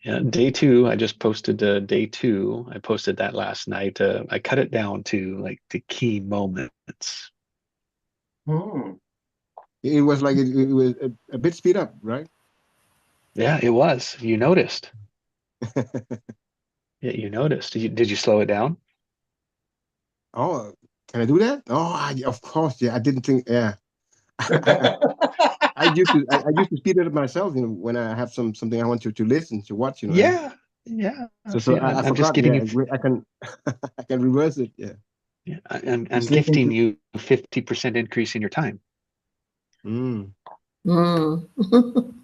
Yeah, day two, I just posted day two. I posted that last night. I cut it down to like the key moments. Hmm. It was like it was a bit speed up, right? Yeah, it was. You noticed. Yeah, you noticed. Did you slow it down? Oh, can I do that? Oh, of course. Yeah, I didn't think. Yeah, I used to speed it up myself. You know, when I have something I want to listen to watch. You know, and Yeah, yeah. so See, I I'm just forgot. giving Yeah, you. I can I can reverse it. Yeah, Yeah, I'm Just listening gifting to. you 50% increase in your time. mm. Mm. And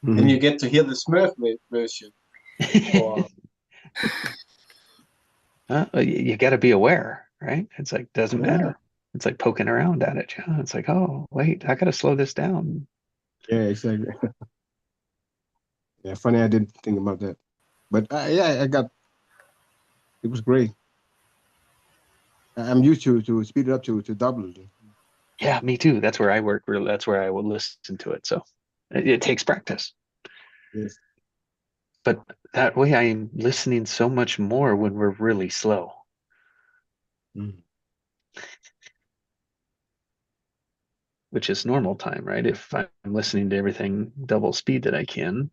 Mhm. you get to hear the Smurf version. Or You got to be aware, right? It's like doesn't yeah. matter. It's like poking around at it. Yeah, it's like, oh wait, I got to slow this down. Yeah, exactly. Yeah, funny. I didn't think about that, but yeah, I got. It was great. I'm used to speed it up to double it. Yeah, me too. That's where I work. That's where I will listen to it. So it takes practice. Yes. But that way I'm listening so much more when we're really slow, Mm. which is normal time, right? If I'm listening to everything double speed that I can.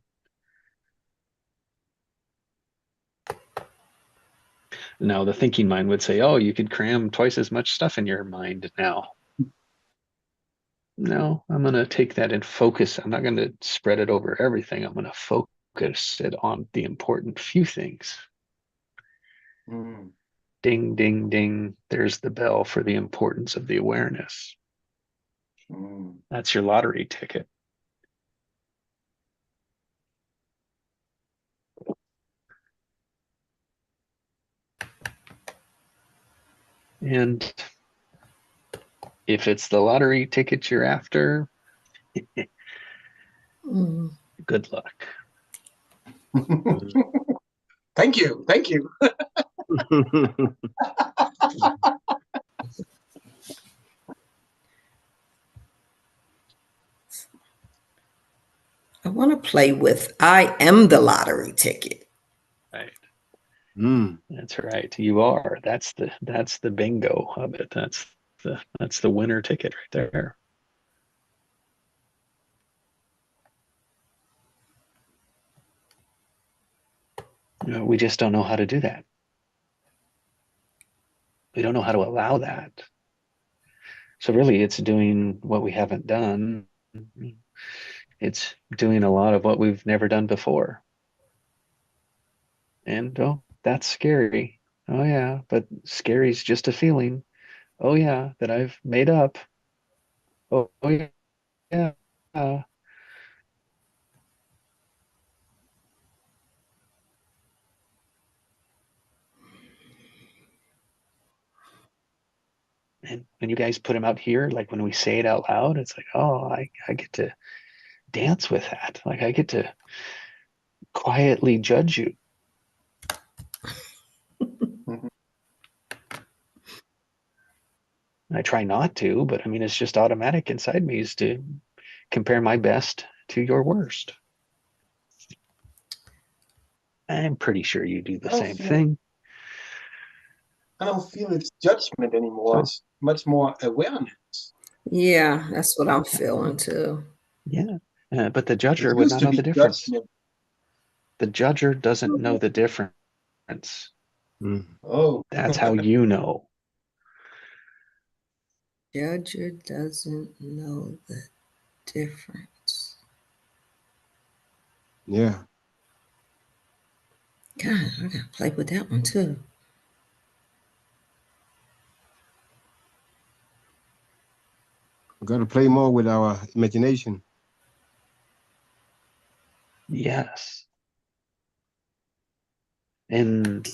Now, the thinking mind would say, oh, you could cram twice as much stuff in your mind now. No, I'm going to take that and focus. I'm not going to spread it over everything. I'm going to focus it on the important few things. Hmm. Ding, ding, ding. There's the bell for the importance of the awareness. Hmm. That's your lottery ticket. And if it's the lottery ticket you're after, Mm. good luck. Thank you. Thank you. I want to play with I am the lottery ticket. Right. Mm. That's right. You are. That's the bingo of it. That's the winner ticket right there. You know, we just don't know how to do that. We don't know how to allow that. So really it's doing what we haven't done. It's doing a lot of what we've never done before. And oh, that's scary. Oh yeah, but scary's just a feeling. Oh yeah, that I've made up. Oh yeah. Yeah. And when you guys put them out here, like when we say it out loud, it's like, oh, I get to dance with that. Like I get to quietly judge you. I try not to, but I mean, it's just automatic inside me is to compare my best to your worst. I'm pretty sure you do the I don't same feel. thing. I don't feel it's judgment anymore. So, It's much more awareness. Yeah, that's what I'm feeling too. yeah. But the It judger would used not to know be the difference. judgment. The judger doesn't know the difference. Mm. Oh. That's how you know. Judger doesn't know the difference. Yeah. God, I gotta play with that one too. We got to play more with our imagination. Yes. And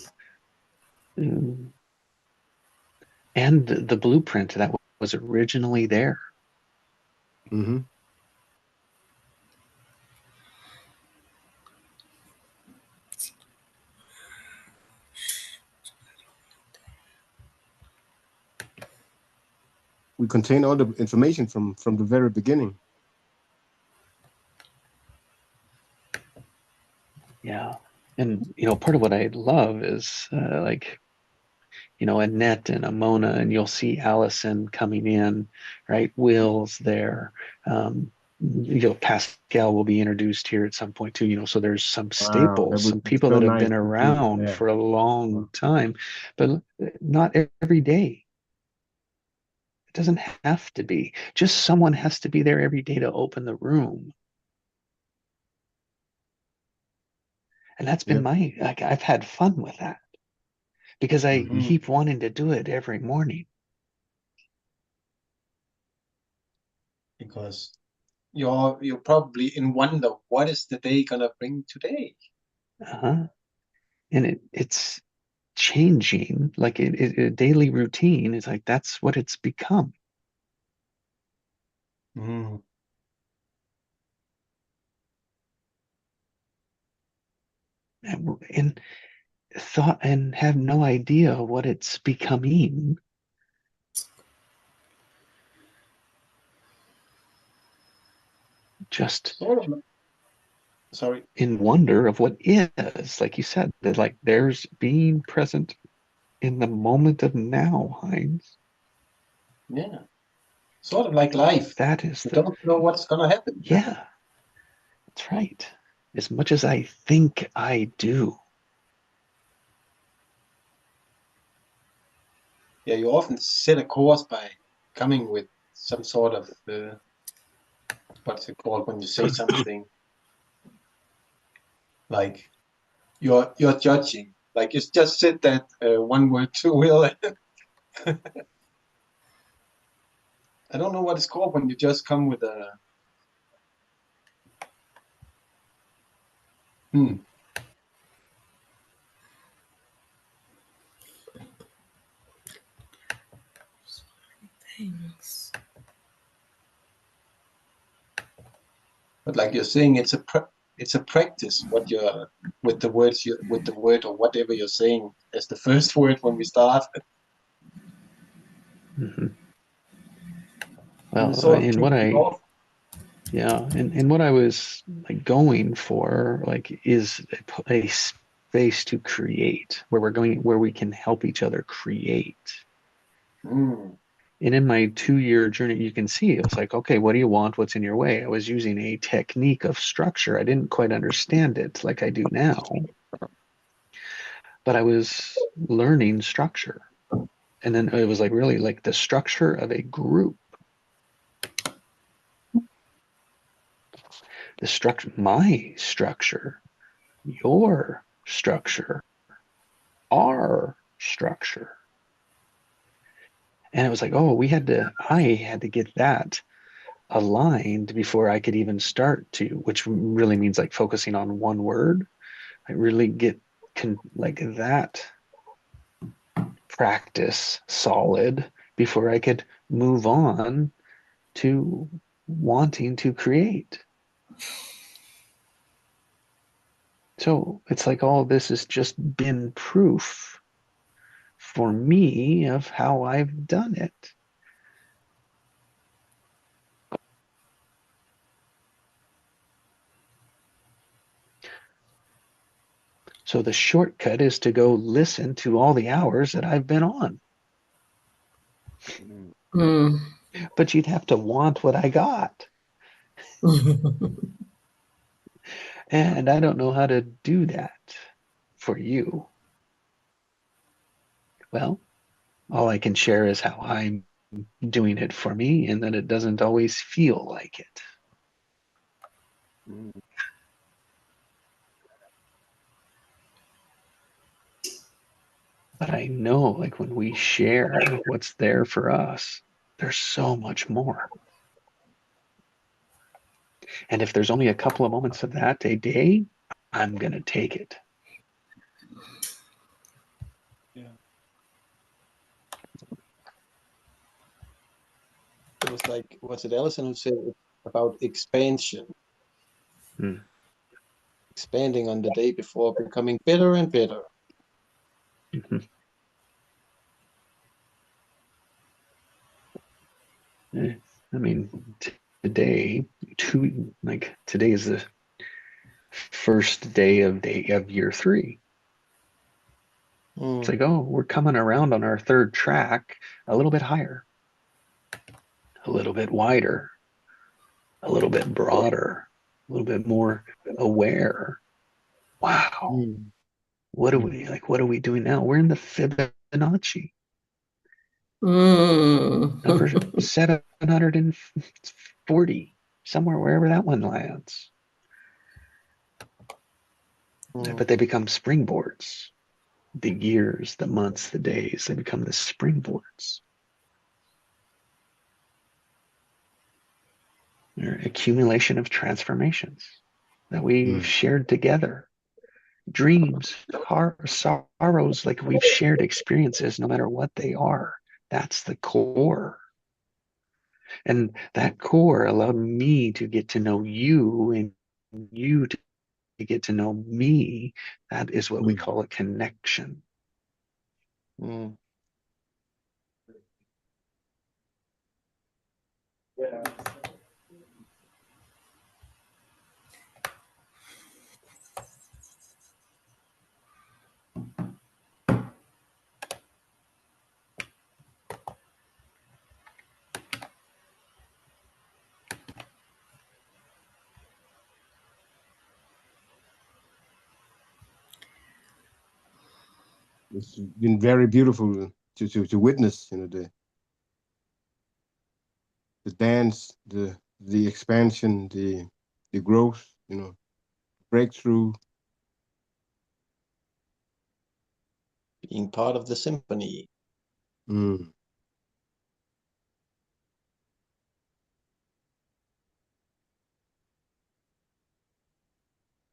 and the blueprint that was originally there. Mm-hmm. We contain all the information from the very beginning. Yeah. And, part of what I love is like, Annette and Amona, and you'll see Allison coming in, right? Will's there. Pascal will be introduced here at some point too, so there's some Wow, that staples, would some be people so that have nice been to see. around Yeah. for a long time, but not every day. It doesn't have to be. Just someone has to be there every day to open the room. And that's been I've had fun with that because I keep wanting to do it every morning. Because you're probably in wonder, what is the day gonna bring today? Uh-huh. And it's changing, like a daily routine is like, that's what it's become. Mm. And thought and have no idea what it's becoming. Just Sort of. Sorry. in wonder of what is, like you said, that like there's being present in the moment of now, Heinz. Yeah. Sort of like life. That is You don't know what's gonna happen. Yeah, that's right. As much as I think I do. Yeah, you often set a course by coming with some sort of what's it called when you say something like you're judging. Like you just said that one word too well. I don't know what it's called when you just come with a Things. But like you're saying, it's a practice. What you're with the words, with the word or whatever you're saying as the first word when we start. Mm-hmm. Well, Sort of and what tricked off. and what I was like going for, like, is a space to create where we can help each other create. Mm. And in my 2-year journey, you can see it was like, okay, what do you want? What's in your way? I was using a technique of structure. I didn't quite understand it like I do now, but I was learning structure. And then it was like really like the structure of a group. The structure, my structure, your structure, our structure. And it was like, oh, I had to get that aligned before I could even start to, which really means like focusing on one word. I really get like that practice solid before I could move on to wanting to create. So it's like all of this has just been proof for me of how I've done it. So the shortcut is to go listen to all the hours that I've been on. Mm. But you'd have to want what I got. And I don't know how to do that for you. Well, all I can share is how I'm doing it for me and that it doesn't always feel like it. But I know, like, when we share what's there for us, there's so much more. And if there's only a couple of moments of that a day, I'm going to take it. Yeah. was like, was it Ellison who said it about expansion? Hmm. Expanding on the day before, becoming better and better. Mhm. Eh, I mean, today, today is the first day of year 3. Mm. It's like, oh, we're coming around on our 3rd track a little bit higher, a little bit wider, a little bit broader, a little bit more aware. Wow. Mm. What are we doing now? We're in the Fibonacci. Mm. Number 740, somewhere wherever that one lands. Mm. But they become springboards. The years, the months, the days, they become the springboards. They're accumulation of transformations that we've shared together. Dreams, sorrows, like we've shared experiences, no matter what they are. That's the core. And that core allowed me to get to know you and you to get to know me. That is what we call a connection. Mm. It's been very beautiful to witness, the dance, the expansion, the growth, breakthrough. Being part of the symphony. Mm.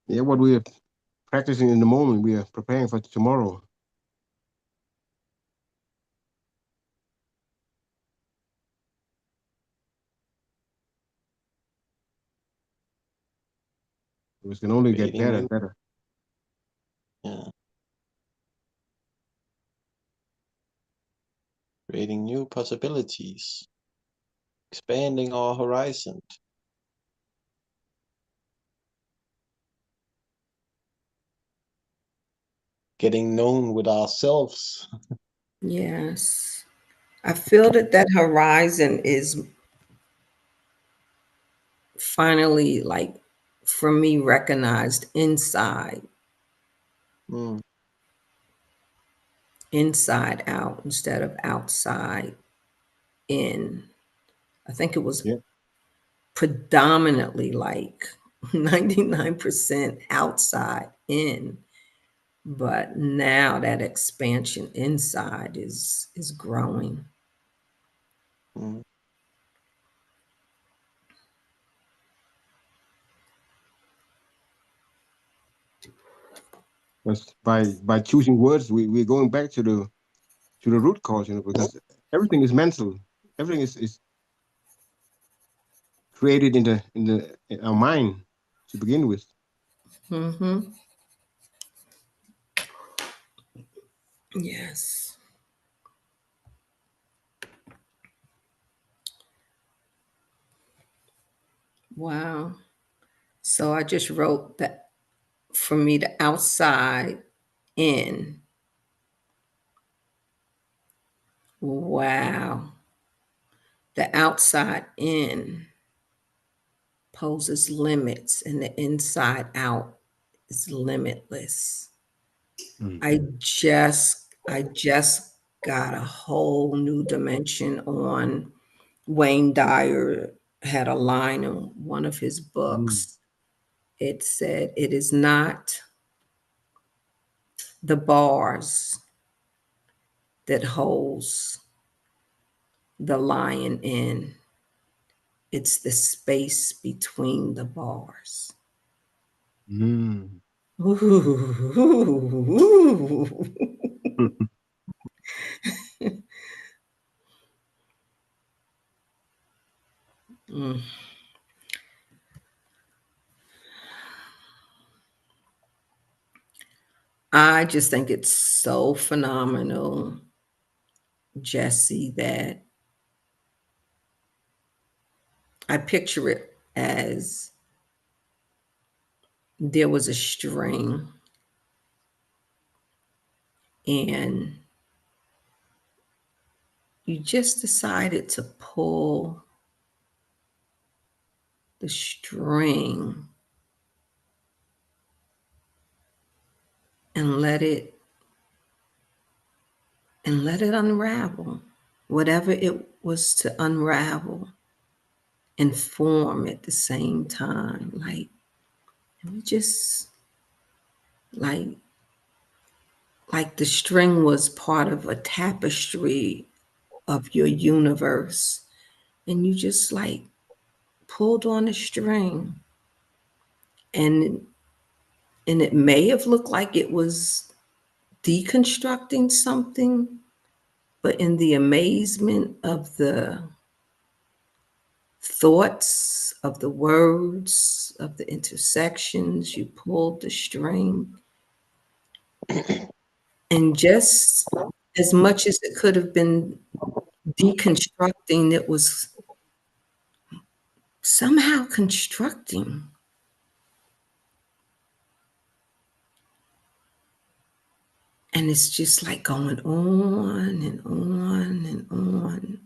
Yeah, what we are practicing in the moment, we are preparing for tomorrow. It can only get better and better. Yeah. Creating new possibilities. Expanding our horizon. Getting known with ourselves. Yes. I feel that horizon is finally, like, for me, recognized inside. Mm. Inside out instead of outside in. I think it was predominantly like 99% outside in, but now that expansion inside is growing. Mm. Because by choosing words, we're going back to the root cause, because everything is mental. Everything is created in our mind to begin with. Mm-hmm. Yes. Wow. So I just wrote that for me, the outside in. Wow. The outside in poses limits and the inside out is limitless. I just got a whole new dimension on Wayne Dyer had a line in one of his books. It said, "It is not the bars that holds the lion in. It's the space between the bars." Mm. Mm. I just think it's so phenomenal, Jesse, that I picture it as there was a string and you just decided to pull the string and let it unravel, whatever it was to unravel and form at the same time. Like it was just like the string was part of a tapestry of your universe, and you just like pulled on a string, and it may have looked like it was deconstructing something, but in the amazement of the thoughts, of the words, of the intersections, you pulled the string. And just as much as it could have been deconstructing, it was somehow constructing. And it's just like going on and on and on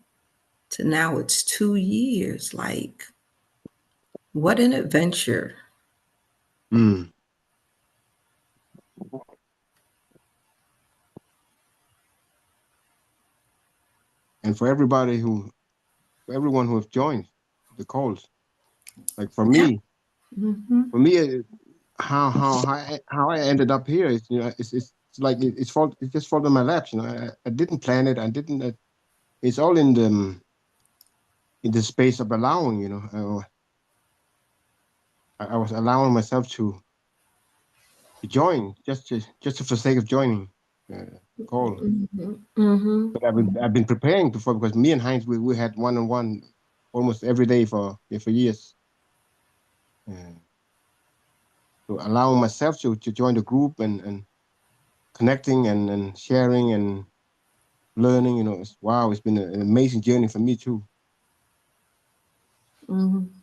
to now it's 2 years. Like, what an adventure. Mm. And for everyone who has joined the calls, like for Yeah. me, Mhm. how I ended up here is, it's like it just falls in my laps. I didn't plan it. I didn't. It's all in the space of allowing. I was allowing myself to join just for the sake of joining the call. Mhm. Mhm. But I've been preparing before, because me and Heinz, we had one-on-one almost every day for years. So allowing myself to join the group and connecting and sharing and learning, it's been an amazing journey for me too. Mhm.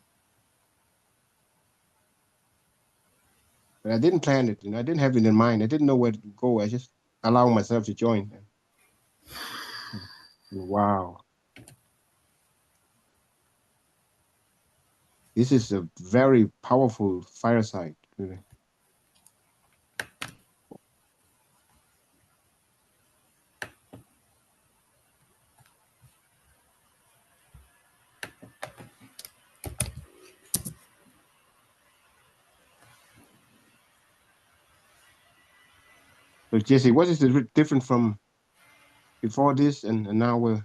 But I didn't plan it, I didn't have it in mind. I didn't know where to go. I just allowed myself to join. Wow. This is a very powerful fireside. Really. So Jesse, what is the different from before this and now we're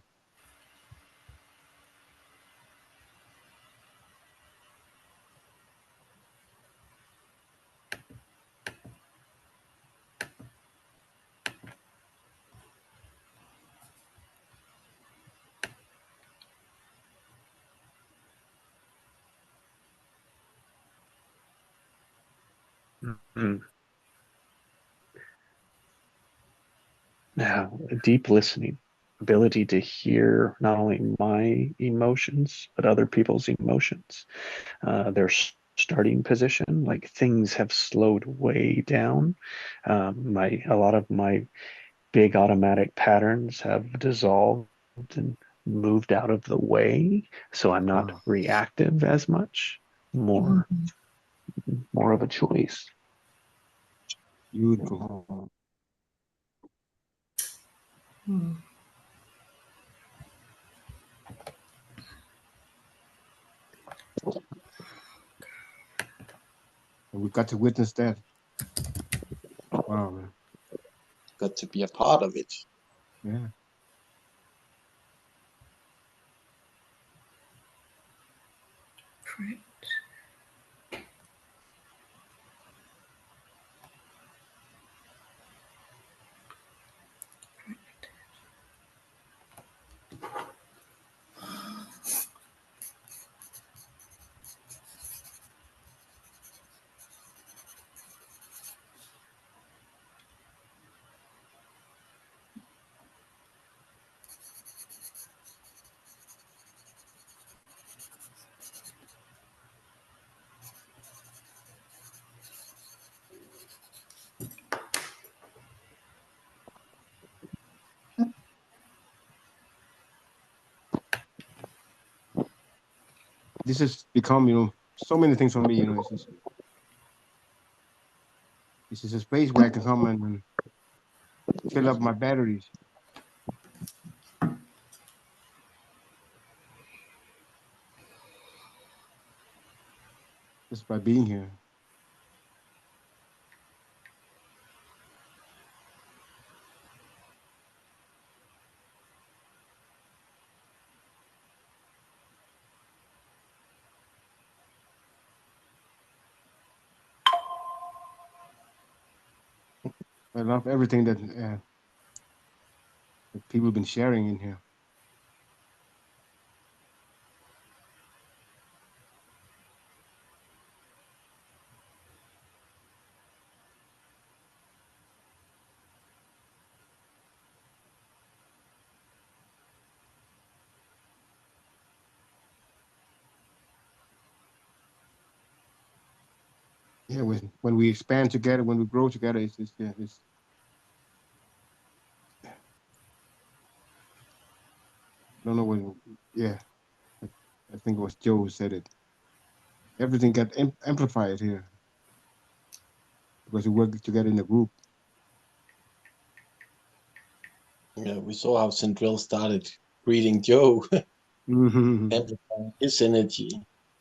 Mhm. Now, a deep listening, ability to hear not only my emotions, but other people's emotions. Their starting position, like things have slowed way down. A lot of my big automatic patterns have dissolved and moved out of the way, so I'm not reactive as much. More, more of a choice. beautiful? Mhm. And we got to witness that. Wow, man. Got to be a part of it. Yeah. Correct. this has become, you know, so many things for me. You know, this is a space where I can come and fill up my batteries. Just by being here. I love everything that people have been sharing in here. Yeah, when we expand together, when we grow together, it's I don't know when. Yeah, I think it was Joe who said it. Everything got amplified here because we work together in a group. Yeah, we saw how Centrell started greeting Joe, amplifying his energy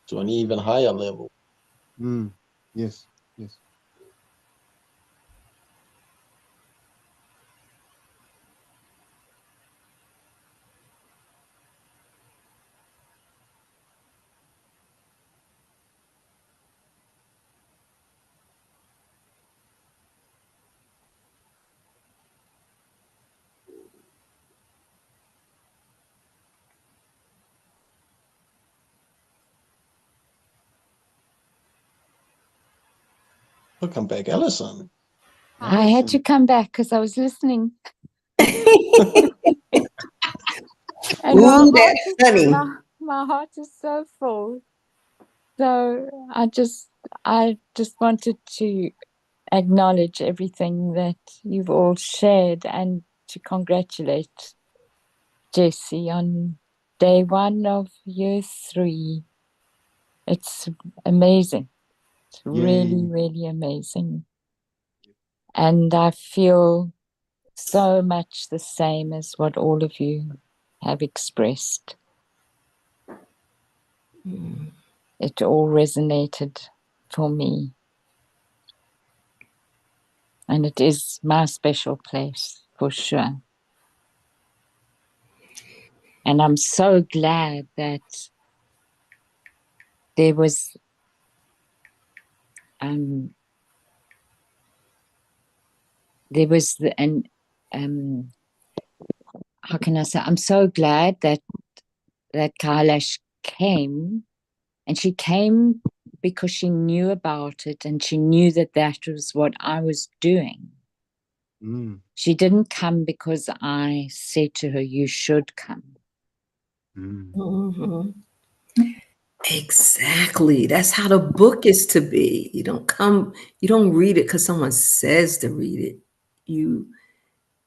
to an even higher level. Yes, yes. Welcome back, Alison. I had to come back because I was listening. And Ooh, that's funny. my heart is so full. So I just wanted to acknowledge everything that you've all shared and to congratulate Jessie on day 1 of year 3. It's amazing. It's really, really amazing. And I feel so much the same as what all of you have expressed. It all resonated for me. And it is my special place for sure. And I'm so glad that there was how can I say, I'm so glad that Kailash came, and she came because she knew about it and she knew that that was what I was doing. She didn't come because I said to her, you should come. Exactly. That's how the book is to be. You don't read it because someone says to read it. You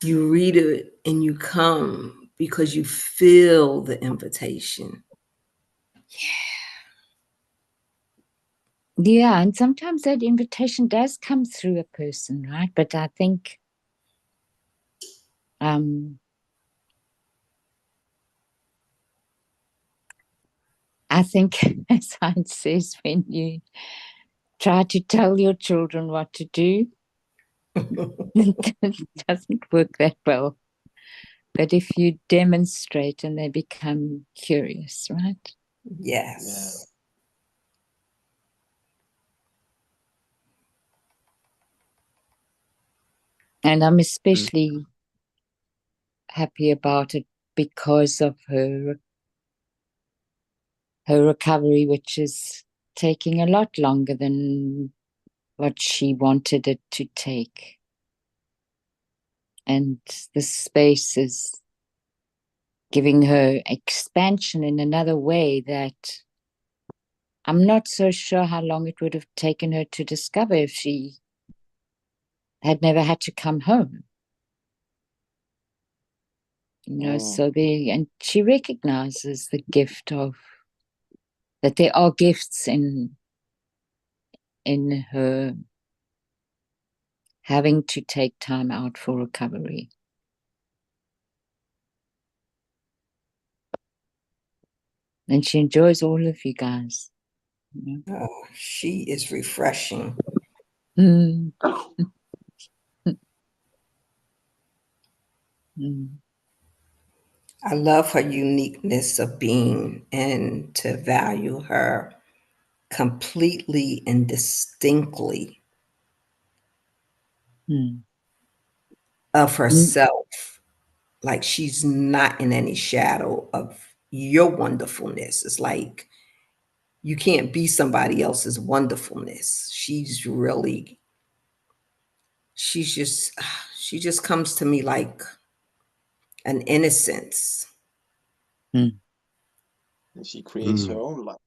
read it and you come because you feel the invitation. Yeah, and sometimes that invitation does come through a person, right? But I think as science says, when you try to tell your children what to do, it doesn't work that well. But if you demonstrate and they become curious, right? Yes. And I'm especially happy about it because of her recovery, which is taking a lot longer than what she wanted it to take. And the space is giving her expansion in another way that I'm not so sure how long it would have taken her to discover if she had never had to come home. You know, and she recognizes the gift of that there are gifts in her having to take time out for recovery. And she enjoys all of you guys. Oh, she is refreshing. Mm. Mm. I love her uniqueness of being and to value her completely and distinctly of herself. Like she's not in any shadow of your wonderfulness. It's like you can't be somebody else's wonderfulness. She just comes to me like an innocence. And she creates her own life.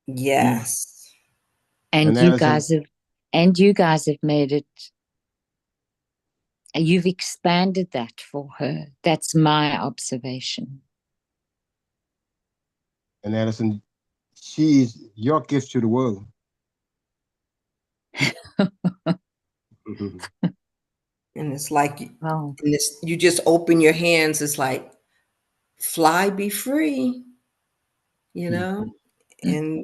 Yes. And you guys have made it. You've expanded that for her. That's my observation. And Alison, she is your gift to the world. And it's like you just open your hands. It's like fly, be free, you know, and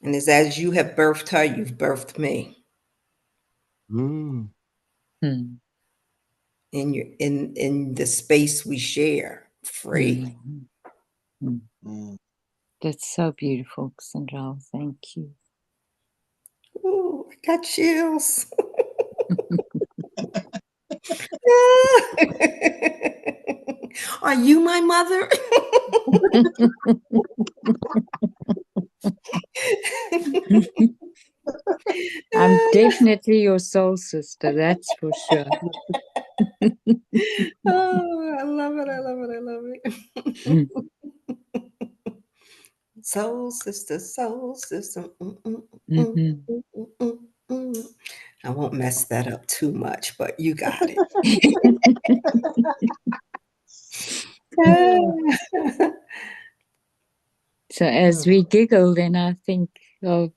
it's as you have birthed her, you've birthed me. In the space we share, free. That's so beautiful, Xandral. Thank you. Ooh, I got chills. Are you my mother? I'm definitely your soul sister, that's for sure. Oh, I love it. I love it. I love it. Soul sister, soul sister. I won't mess that up too much, but you got it. So as we giggle, then I think of,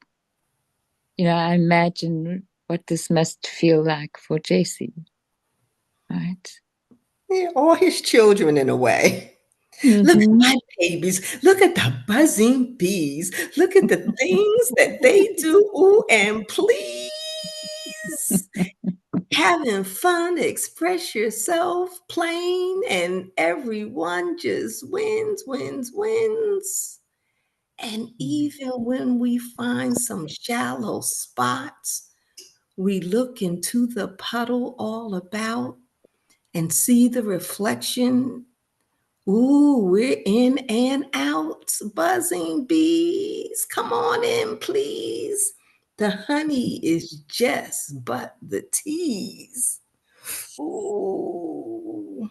I imagine what this must feel like for Jesse, right? Yeah, all his children in a way. Look at my babies. Look at the buzzing bees. Look at the things that they do. Ooh, and please. Having fun, express yourself, playing, and everyone just wins. And even when we find some shallow spots, we look into the puddle all about and see the reflection. Ooh, we're in and out, buzzing bees. Come on in, please. The honey is just but the tease. Ooh.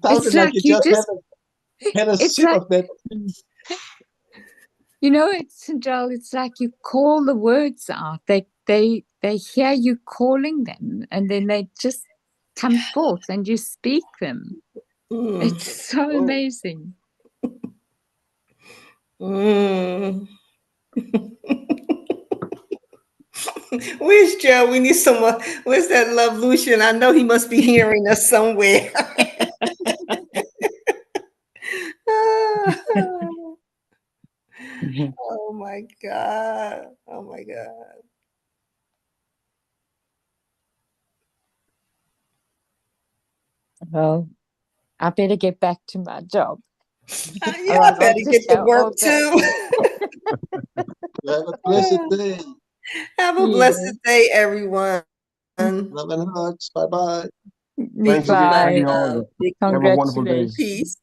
Sounded like you just had a sip of that. Xandral, it's like you call the words out. They hear you calling them, and then they just come forth, and you speak them. It's so amazing. Where's Joe? We need some more. Where's that Love Lucian? I know he must be hearing us somewhere. Oh my God. Oh my God. Well, I better get back to my job. Yeah, I better get to work too. Have a blessed day. Have a blessed day, everyone. Love and hugs. Bye-bye. Thanks again. Bye. Thank you all. Have a wonderful day. Congratulations. Peace.